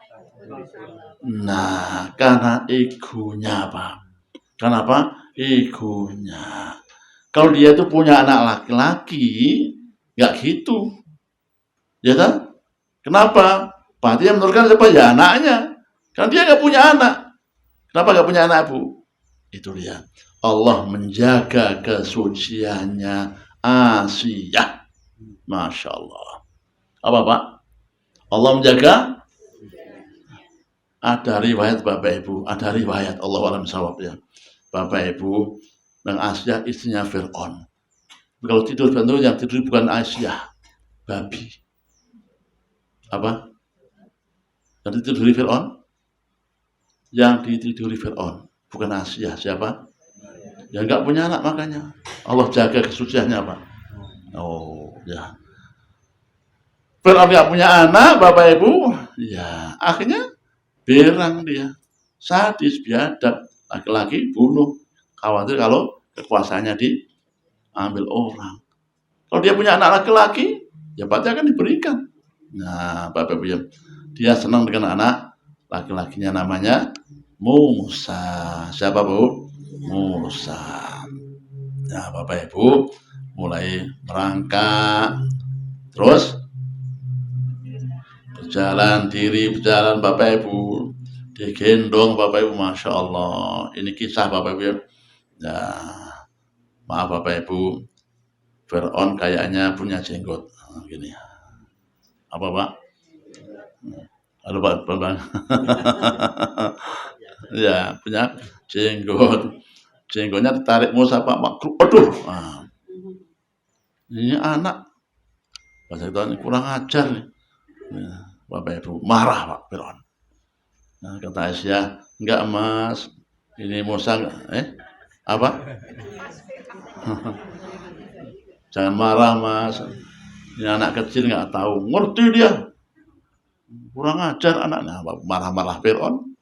Nah, karena egonya Pak. Kenapa? Egonya. Kalau dia itu punya anak laki-laki, nggak gitu. Ya kan? Kenapa? Berarti yang menurutkan siapa? Ya anaknya. Karena dia nggak punya anak. Kenapa nggak punya anak Bu? Itu dia. Allah menjaga kesuciannya Asia. Masya Allah. Apa Pak? Allah menjaga. Ada riwayat Bapak Ibu, ada riwayat Allah alam sawab ya. Bapak Ibu, dan Asia istrinya Fir'aun. Kalau tidur bentuk yang tidur bukan Asia, babi. Apa? Yang ditiduri Fir'aun? Yang ditiduri Fir'aun, bukan Asia. Siapa? Yang nggak punya anak makanya. Allah jaga kesuciannya Pak. Oh ya. Fir'aun nggak punya anak, Bapak Ibu. Ya, akhirnya berang dia, sadis, biadab, laki-laki bunuh, khawatir kalau kekuasaannya diambil orang. Kalau dia punya anak laki-laki, ya berarti akan diberikan. Nah, Bapak Ibu, dia senang dengan anak laki-lakinya namanya Musa. Siapa Bu? Musa. Nah, Bapak Ibu mulai merangkak, terus berjalan Bapak Ibu, digendong Bapak Ibu, Masya Allah. Ini kisah Bapak Ibu ya. Maaf Bapak Ibu, Fir'aun kayaknya punya jenggot gini. Apa Pak? Halo Pak Bambang. Ya, punya jenggot. Jenggotnya ditarik Musa Pak. Aduh. Nah, ini anak. Bahasa itu kurang ajar nih. Ya, Bapak Ibu marah Pak Fir'aun. Nah, kata Aisyah, enggak Mas, ini Musa apa? Jangan marah Mas, ini anak kecil nggak tahu, ngerti dia, kurang ajar anaknya. Marah-marah Fir'aun.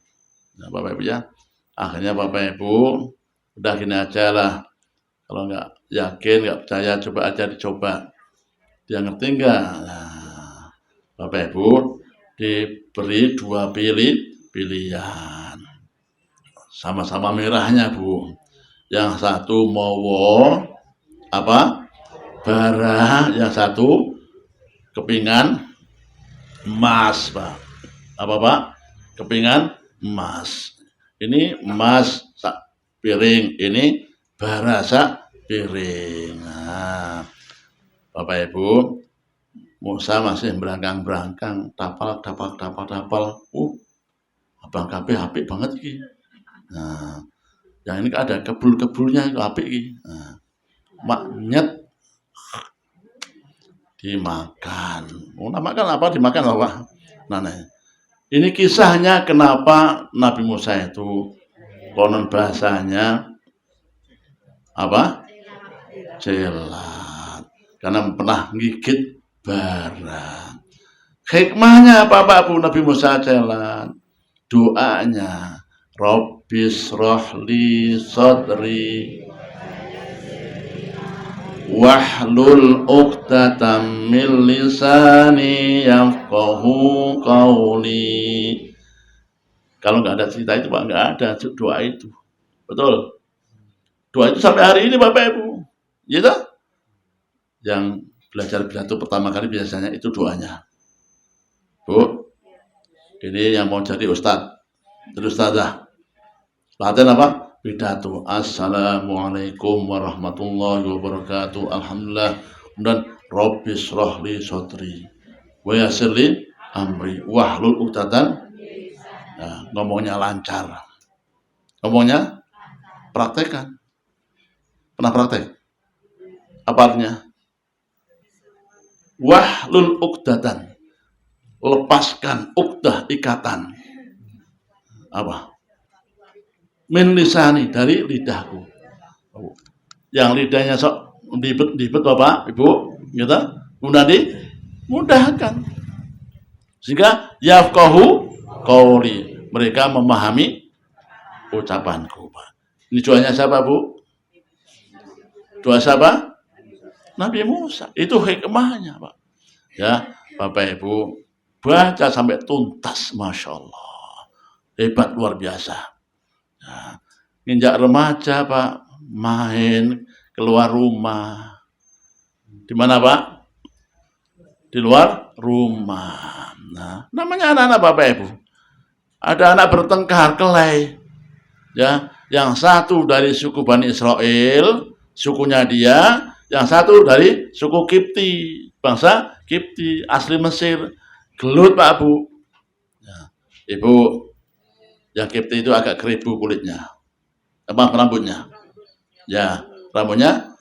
Nah, Bapak Ibu ya, akhirnya Bapak Ibu udah gini aja lah. Kalau nggak yakin, nggak percaya, coba aja dicoba. Dia ngerti nggak? Nah, Bapak Ibu diberi 2 pilihan. Sama-sama merahnya Bu. Yang satu mowo apa? Bara, yang satu kepingan emas Pak. Apa Pak? Kepingan emas. Ini emas piring. Ini bahasa piring. Nah, Bapak Ibu, Musa masih berangkang-berangkang, tapal. Abang kabeh apik banget iki. Nah, yang ini ada kebul-kebulnya itu apik iki. Nah, maknyet dimakan. Makan apa? Dimakan apa? Nah, ini kisahnya kenapa Nabi Musa itu konon bahasanya apa? Celat. Karena pernah gigit barang. Hikmahnya apa Pak Bu Nabi Musa celat? Doanya Rabbis rohli sodri wahlul uqdatam min lisani yafqahu qawli. Kalau nggak ada cerita itu Pak, nggak ada doa itu. Betul. Doa itu sampai hari ini Bapak Ibu. Gitu? Yang belajar pidato pertama kali biasanya itu doanya. Bu, ini yang mau jadi ustadz, jadi ustadzah. Latihan apa? Pidato. Assalamualaikum warahmatullahi wabarakatuh. Alhamdulillah. Dan Rabbis rohli sodri wa yassirli amri wahlul uqdatan. Nah, ngomongnya lancar. Ngomongnya praktekkan. Pernah praktek? Apa artinya? Wahlul uqdatan. Lepaskan uqdah, ikatan. Apa? Min lisani, dari lidahku. Yang lidahnya sok dibet Bapak, Ibu, gitu. Kemudian dimudahkan. Sehingga yafqahu qauli, mereka memahami ucapanku, Pak. Ini doanya siapa, Bu? Doa siapa? Nabi Musa. Itu hikmahnya, Pak. Ya, Bapak Ibu, baca sampai tuntas, Masya Allah. Hebat, luar biasa. Nah, nginjak remaja Pak, main keluar rumah. Di mana Pak? Di luar rumah. Nah, namanya anak-anak Bapak Ibu. Ada anak bertengkar kelahi. Ya, yang satu dari suku Bani Israel, sukunya dia, yang satu dari suku Kipti, bangsa Kipti, asli Mesir. Gelut Pak Bu. Ya, Ibu, yang Kipti itu agak keribu kulitnya. Apa rambutnya? Ya, rambutnya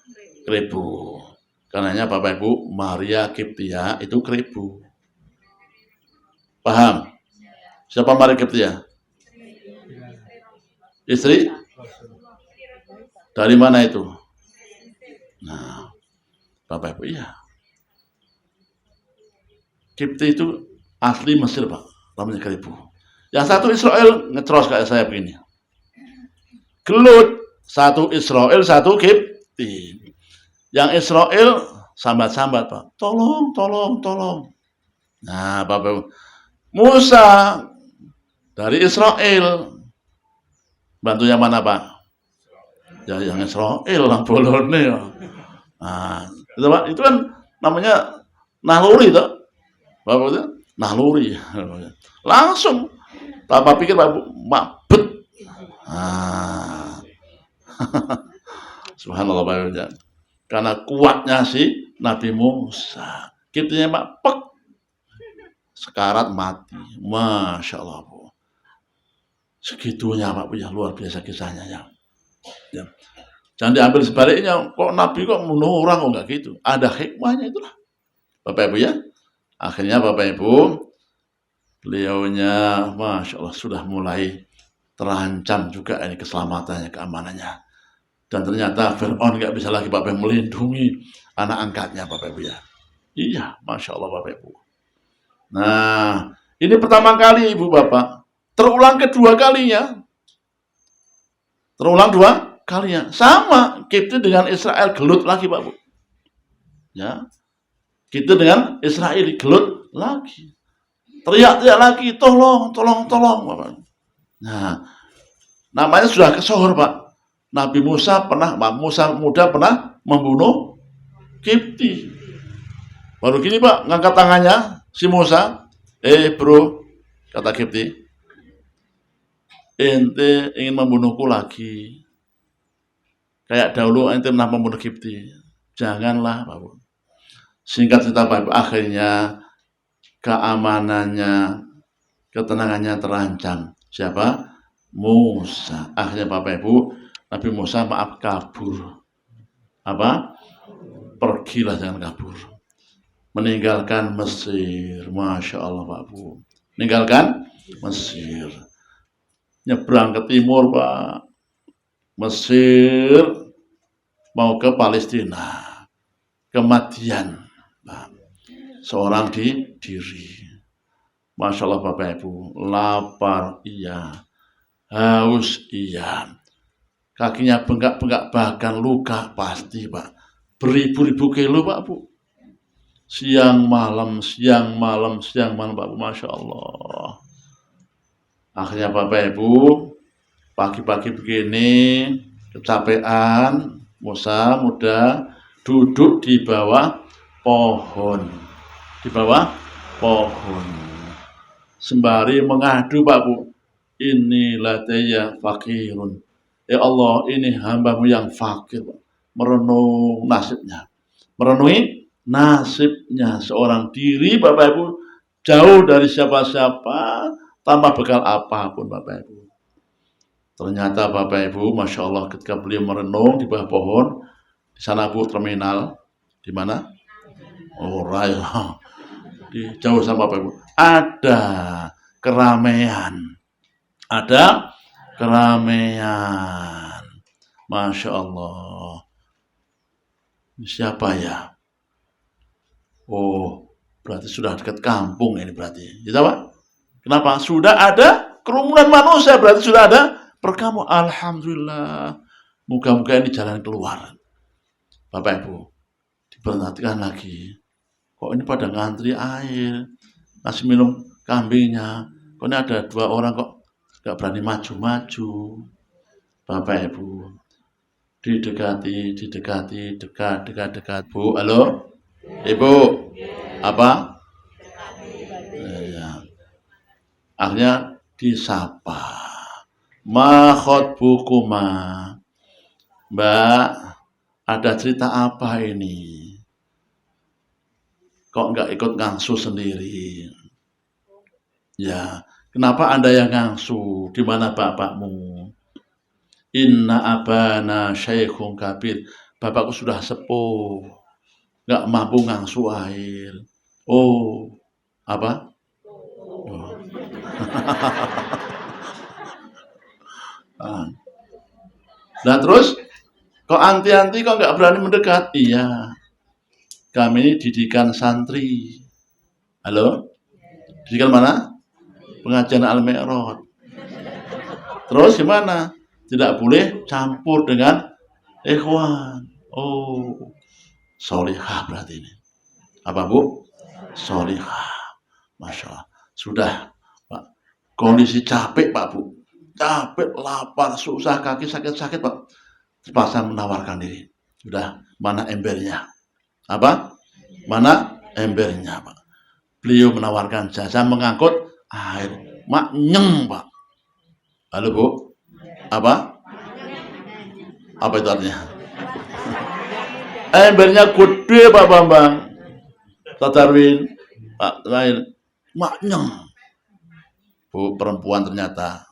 keribu. Karenanya Bapak Ibu, Maria Kiptia itu keribu. Paham? Siapa Maria Kiptia? Istri? Dari mana itu? Nah, Bapak Ibu, iya. Kipti itu asli Mesir Pak, rambutnya keribu. Yang satu Israel ngecros kayak saya begini. Gelut. Satu Israel, satu Kipti. Yang Israel sambat-sambat Pak. Tolong. Nah Bapak Musa dari Israel. Bantunya mana Pak? Ya yang Israel lah bolone. Nah itu Pak, itu kan namanya naluri toh. Bapak itu naluri. Langsung tanpa pikir Pak, mabet. Subhanallah Pak. Karena kuatnya si Nabi Musa. Kitanya Pak, pek. Sekarat mati. Masya Allah Bu. Segitunya Pak, ya luar biasa kisahnya ya. Jangan diambil sebaliknya. Kok Nabi kok membunuh orang? Kok enggak gitu. Ada hikmahnya itulah. Bapak Ibu ya. Akhirnya Bapak Ibu, beliaunya Masya Allah sudah mulai terancam juga ini keselamatannya, keamanannya. Dan ternyata Fir'aun nggak bisa lagi Bapak Ibu melindungi anak angkatnya Bapak Ibu ya. Iya, Masya Allah Bapak Ibu. Nah, ini pertama kali Ibu Bapak. Terulang kedua kalinya. Terulang dua kalinya. Sama, Kipti dengan Israel gelut lagi Pak Bu. Ya, Kipti dengan Israel gelut lagi. Teriak-teriak lagi, tolong Bapak. Nah, namanya sudah kesohor Pak. Nabi Musa muda pernah membunuh Kipti. Baru gini Pak, ngangkat tangannya si Musa. Bro, kata Kipti, ente ingin membunuhku lagi. Kayak dahulu ente pernah membunuh Kipti. Janganlah, Pak Bu. Singkat cerita Pak Bu, akhirnya keamanannya, ketenangannya terancam. Siapa? Musa. Akhirnya Bapak Ibu, Nabi Musa maaf kabur. Apa? Pergilah, jangan kabur. Meninggalkan Mesir. Masya Allah Pak Bu. Meninggalkan Mesir. Nyebrang ke timur Pak. Mesir mau ke Palestina, ke Madian, seorang diri. Masya Allah Bapak Ibu, lapar iya, haus iya, kakinya bengkak-bengkak bahkan luka pasti Pak. Beribu-ribu kilo Pak Bu. Siang malam Pak Bu, Masya Allah. Akhirnya Bapak Ibu, pagi-pagi begini, kecapean, Musa muda duduk di bawah pohon. Di bawah pohon. Sembari mengadu Pak Bu, ini ladaya fakirun. Ya Allah, ini hambamu yang fakir. Merenung nasibnya. Merenungi nasibnya seorang diri Bapak Ibu, jauh dari siapa-siapa, tanpa bekal apapun Bapak Ibu. Ternyata Bapak Ibu, Masya Allah, ketika beliau merenung di bawah pohon, di sana Bu, terminal, di mana? Oh, raya. Di jauh sama Bapak Ibu. Ada keramaian. Ada keramaian. Masya Allah. Ini siapa ya? Oh, berarti sudah dekat kampung ini berarti. Gitu Pak? Kenapa? Sudah ada kerumunan manusia, berarti sudah ada perkamu. Alhamdulillah. Moga-moga ini jalan keluar. Bapak Ibu, diperhatikan lagi. Kok ini pada ngantri air, ngasih minum kambingnya. Kok ini ada 2 orang kok gak berani maju-maju. Bapak Ibu, didekati, dekat. Bu, halo? Ibu, apa? Ya. Akhirnya disapa. Ma khotbukuma. Mbak, ada cerita apa ini? Kok nggak ikut ngangsu sendiri? Ya, kenapa Anda yang ngangsu? Di mana bapakmu? Inna abana syaikhun kabir. Bapakku sudah sepuh, nggak mampu ngangsu air. Oh, apa? Oh. Nah terus, kok anti-anti kok nggak berani mendekat? Iya, kami ini didikan santri. Halo? Didikan mana? Pengajian Al-Mi'raj. Terus gimana? Tidak boleh campur dengan ikhwan. Oh, solihah berarti ini. Apa Bu? Solihah. Masya Allah. Sudah Pak. Kondisi capek Pak Bu. Capek, lapar, susah, kaki sakit-sakit Pak. Terpaksa menawarkan diri. Sudah, mana embernya? Apa? Mana embernya Pak? Beliau menawarkan jasa mengangkut air. Maknyeng Pak. Halo Bu? Apa? Apa itu artinya? Embernya gede Pak Bambang. Tadarwin. Pak lain. Maknyeng. Bu, perempuan ternyata.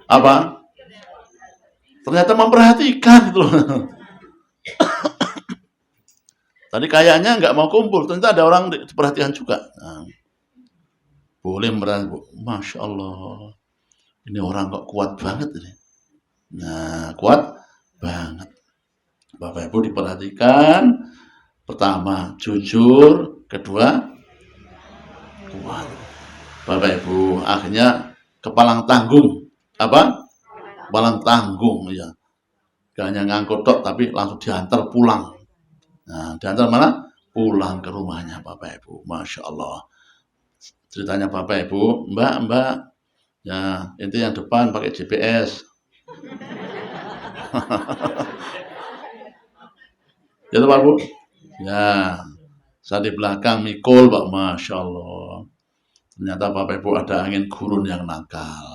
Apa? Ternyata memperhatikan gitu loh. Tadi kayaknya nggak mau kumpul, ternyata ada orang perhatian juga. Nah, boleh merasa, Masya Allah, ini orang kok kuat banget ini. Nah, kuat banget. Bapak Ibu diperhatikan, pertama jujur, kedua kuat. Bapak Ibu akhirnya kepalang tanggung. Apa? Kepalang tanggung ya. Gak hanya ngangkut tok, tapi langsung diantar pulang. Nah, diantar mana? Pulang ke rumahnya Bapak Ibu. Masya Allah. Ceritanya Bapak Ibu, Mbak, ya itu yang depan pakai GPS. Ya Pak Bu? Ya, saya di belakang mikul Pak, Masya Allah. Ternyata Bapak Ibu ada angin gurun yang nakal.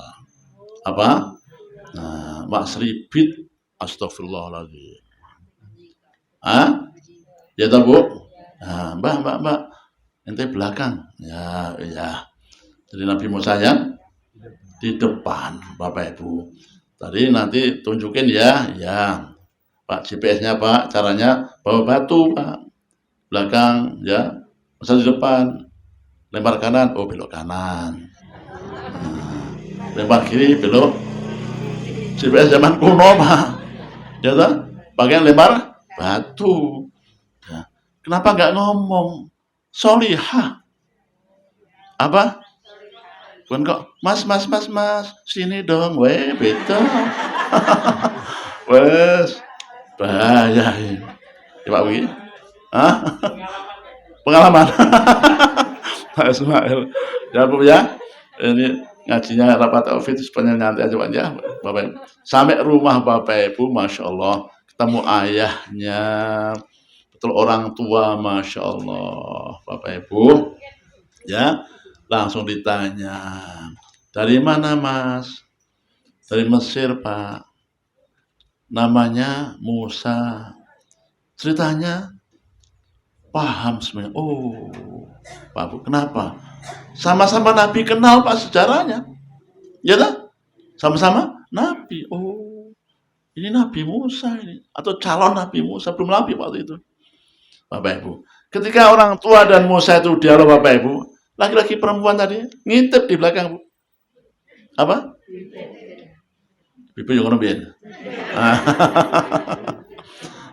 Apa? Nah, Mbak Seribit, astagfirullahaladzim. Ah, ya toh Bu? Nah, Mbak, ente belakang. Ya, ya. Jadi Nabi Musa yang di depan, Bapak Ibu. Tadi nanti tunjukin ya, ya. Pak GPS-nya Pak, caranya bawa batu Pak. Belakang ya, masa di depan. Lempar kanan, oh belok kanan. Lempar kiri, belok. GPS zaman kuno Pak. Ya toh? Pakai lempar batu. Ya. Kenapa nggak ngomong solihah? Apa? Bukan kok, mas, sini dong, weh, beda. Wes, bahaya ini. Ya Pak Wi. Hah? Pengalaman. Pak Ismail. Ya Bu ya. Ini ngajinya rapat Taufik supaya nyantai aja Pak ya. Bapak Ibu. Sampai rumah Bapak Ibu, Masya Allah. Ketemu ayahnya. Betul orang tua, Masya Allah. Bapak Ibu. Ya. Langsung ditanya. Dari mana Mas? Dari Mesir Pak. Namanya Musa. Ceritanya paham semuanya. Oh, Pak Bu, kenapa? Sama-sama Nabi kenal Pak sejarahnya. Ya tak? Sama-sama Nabi. Oh, ini Nabi Musa ini. Atau calon Nabi Musa. Belum Nabi waktu itu. Bapak Ibu. Ketika orang tua dan Musa itu dialog Bapak Ibu. Laki-laki perempuan tadi ngintip di belakang Bu. Apa? Ibu yang ngerubin.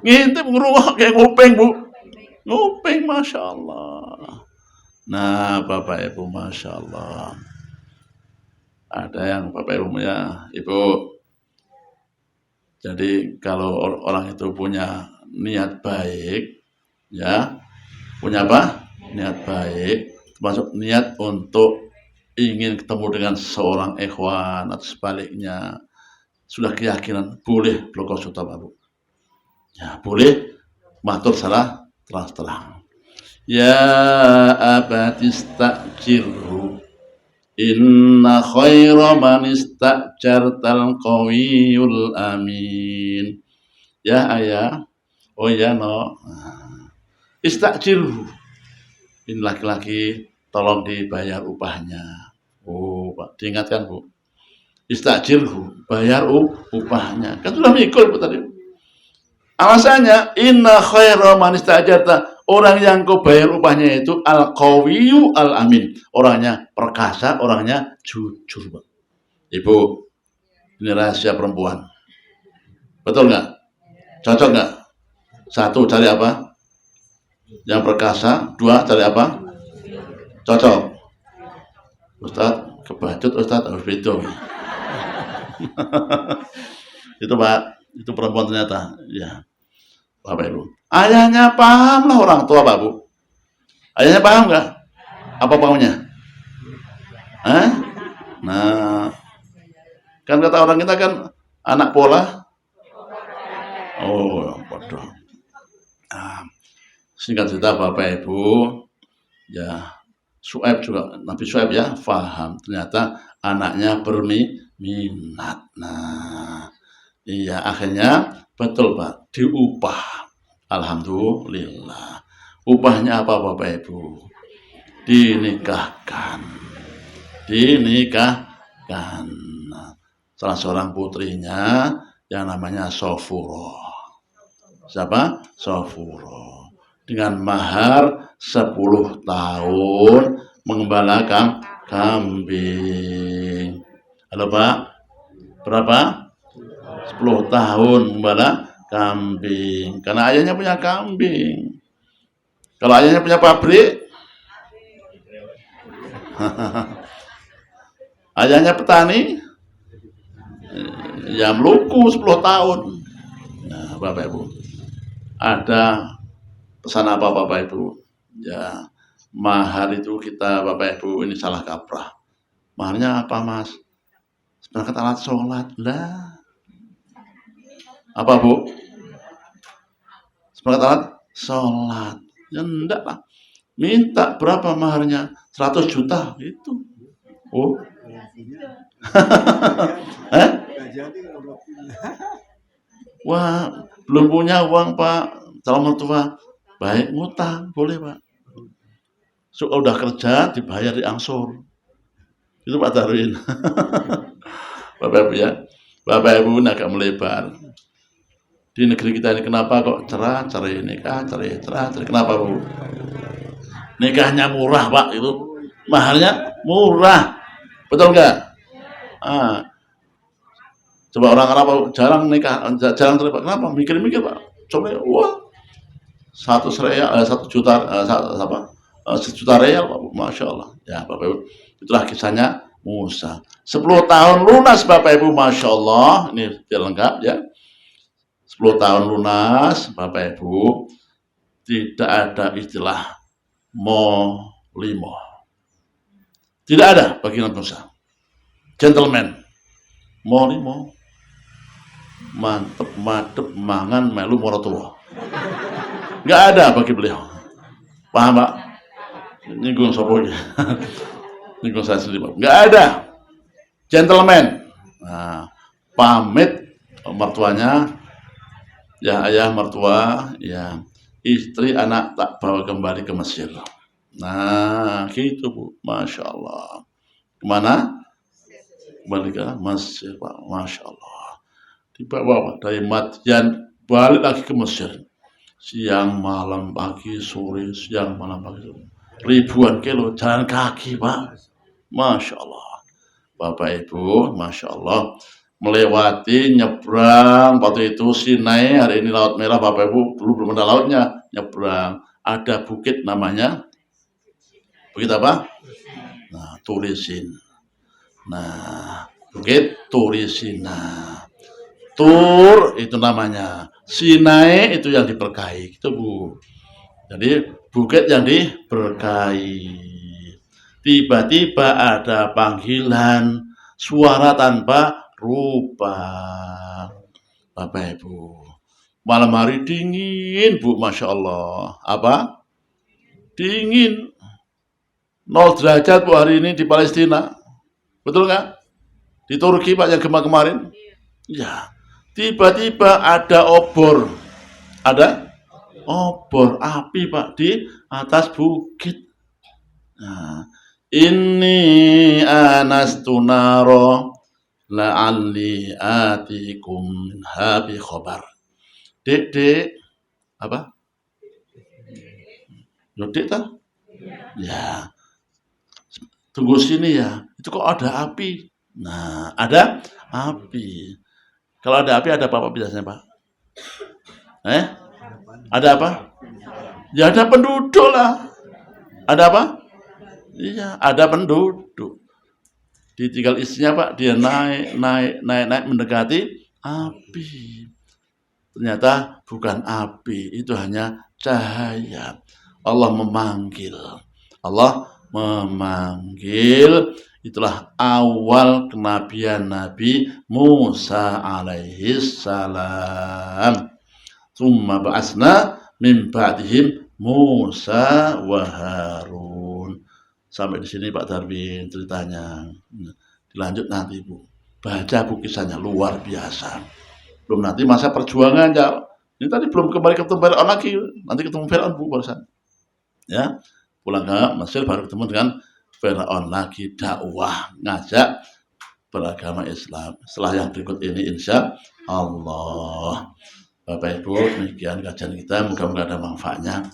Ngintip ngerungok kayak nguping Bu. Nguping Masya Allah. Nah Bapak Ibu Masya Allah. Ada yang Bapak Ibu ya Ibu. Jadi kalau orang itu punya niat baik. Ya. Punya apa? Niat baik. Termasuk niat untuk ingin ketemu dengan seorang ikhwan atau sebaliknya. Sudah keyakinan boleh bloko suta Pak Bu. Ya boleh matur salah terang. Ya abatistakjirhu inna khaira man istakjartal qawiyul amin. Ya ayah, oh ya no. Istakjirhu. Ini laki-laki tolong dibayar upahnya. Oh Pak, diingatkan Bu. Istakjirhu, bayar upahnya. Kan sudah mikul Bu tadi. Alasannya inna khaira man istajarta, orang yang kau bayar upahnya itu al-qawiyyu al-amin, orangnya perkasa, orangnya jujur Pak. Ibu, ini rahasia perempuan, betul nggak? Cocok nggak? Satu cari apa? Yang perkasa. Dua cari apa? Cocok. Ustadz kebacut, Ustadz harus beda. Itu Pak, itu perempuan ternyata ya. Bapak Ibu, ayahnya paham lah orang tua Pak Bu. Ayahnya paham nggak? Apa maunya? Nah, kan kata orang kita kan anak pola. Oh, bodoh. Nah, singkat cerita Bapak Ibu, ya Su'aib juga, Nabi Su'aib ya paham. Ternyata anaknya berminat. Nah, iya akhirnya betul Pak, diupah. Alhamdulillah. Upahnya apa Bapak Ibu? Dinikahkan. Salah seorang putrinya yang namanya Sofuro. Siapa? Sofuro. Dengan mahar 10 tahun mengembalakan kambing. Halo Pak? Berapa? 10 tahun mengembala kambing. Karena ayahnya punya kambing. Kalau ayahnya punya pabrik, ayahnya petani, ya meluku 10 tahun. Nah, Bapak Ibu, ada pesan apa Bapak Ibu? Ya, mahar itu kita Bapak Ibu ini salah kaprah. Maharnya apa Mas? Seperangkat alat sholat lah. Apa Bu? Seperangkat alat sholat. Ya enggak lah. Minta berapa maharnya? 100 juta itu. Oh. Eh? Wah, belum punya uang Pak, calon mertua. Baik, ngutang, boleh Pak. So, udah kerja, dibayar diangsur. Itu Pak Darwin. Bapak Ibu ya. Bapak Ibu agak melebar. Di negeri kita ini kenapa kok cerai nikah, cerai. Kenapa Bu? Nikahnya murah Pak, itu mahalnya murah. Betul nggak? Ah, coba orang Arab jarang nikah, jarang cerai Pak. Kenapa? Mikir-mikir Pak. Coba wah, 1 juta, 1 juta real Pak. Masya Allah. Ya Bapak Ibu, itulah kisahnya Musa. 10 tahun lunas Bapak Ibu, Masya Allah. Ini dia lengkap ya. 10 tahun lunas Bapak Ibu. Tidak ada istilah molimo. Tidak ada bagi Nabi Musa. Gentleman. Molimo. Mantep, madep, mangan, melu, morotua. Nggak ada bagi beliau. Paham Pak? Nyinggung sopo. Nyinggung saya sendiri Pak. Nggak ada. Gentleman. Nah, pamit mertuanya. Ya ayah mertua, ya istri anak tak bawa kembali ke Mesir. Nah, gitu Bu, Masya Allah. Kemana? Kembali ke Mesir Pak, Masya Allah. Dibawa dari Madian balik lagi ke Mesir. Siang, malam, pagi, sore, siang, malam, pagi, sore. Ribuan kilo jalan kaki Pak, Masya Allah. Bapak Ibu, Masya Allah. Melewati, nyebrang, waktu itu Sinai, hari ini Laut Merah, Bapak Ibu, dulu belum ada lautnya, nyebrang, ada bukit namanya, bukit apa? Nah, Turisin. Nah, bukit Turisina. Tur itu namanya, Sinai itu yang diberkahi, itu Bu. Jadi bukit yang diberkahi. Tiba-tiba ada panggilan, suara tanpa rupa. Bapak Ibu, malam hari dingin Bu, Masya Allah. Apa? Dingin. 0 derajat Bu hari ini di Palestina. Betul nggak? Di Turki Pak yang gempa kemarin. Ya. Tiba-tiba ada obor. Ada obor api Pak di atas bukit. Nah, ini anastu naro la'alli atikum habi khobar. Dek, apa? Dek tak? Ya, tunggu sini ya. Itu kok ada api? Nah, ada api. Kalau ada api ada apa biasanya Pak? Ada apa? Ya ada penduduk lah. Ada apa? Iya, ada penduduk. Ditinggal istrinya Pak, dia naik mendekati api. Ternyata bukan api, itu hanya cahaya. Allah memanggil. Itulah awal kenabian Nabi Musa alaihi salam. Tsumma ba'asna min ba'dihim Musa wa Harun. Sampai di sini Pak Darwin ceritanya. Dilanjut nanti Bu. Baca buku kisahnya luar biasa. Belum nanti masa perjuangan ya. Ini tadi belum kembali ketemu Fir'aun lagi. Nanti ketemu Fir'aun Bu barusan. Ya. Pulang ke Mesir baru ketemu dengan Fir'aun lagi, dakwah, ngajak beragama Islam. Setelah yang berikut ini insya Allah. Bapak Ibu, demikian kajian kita. Mudah-mudahan ada manfaatnya.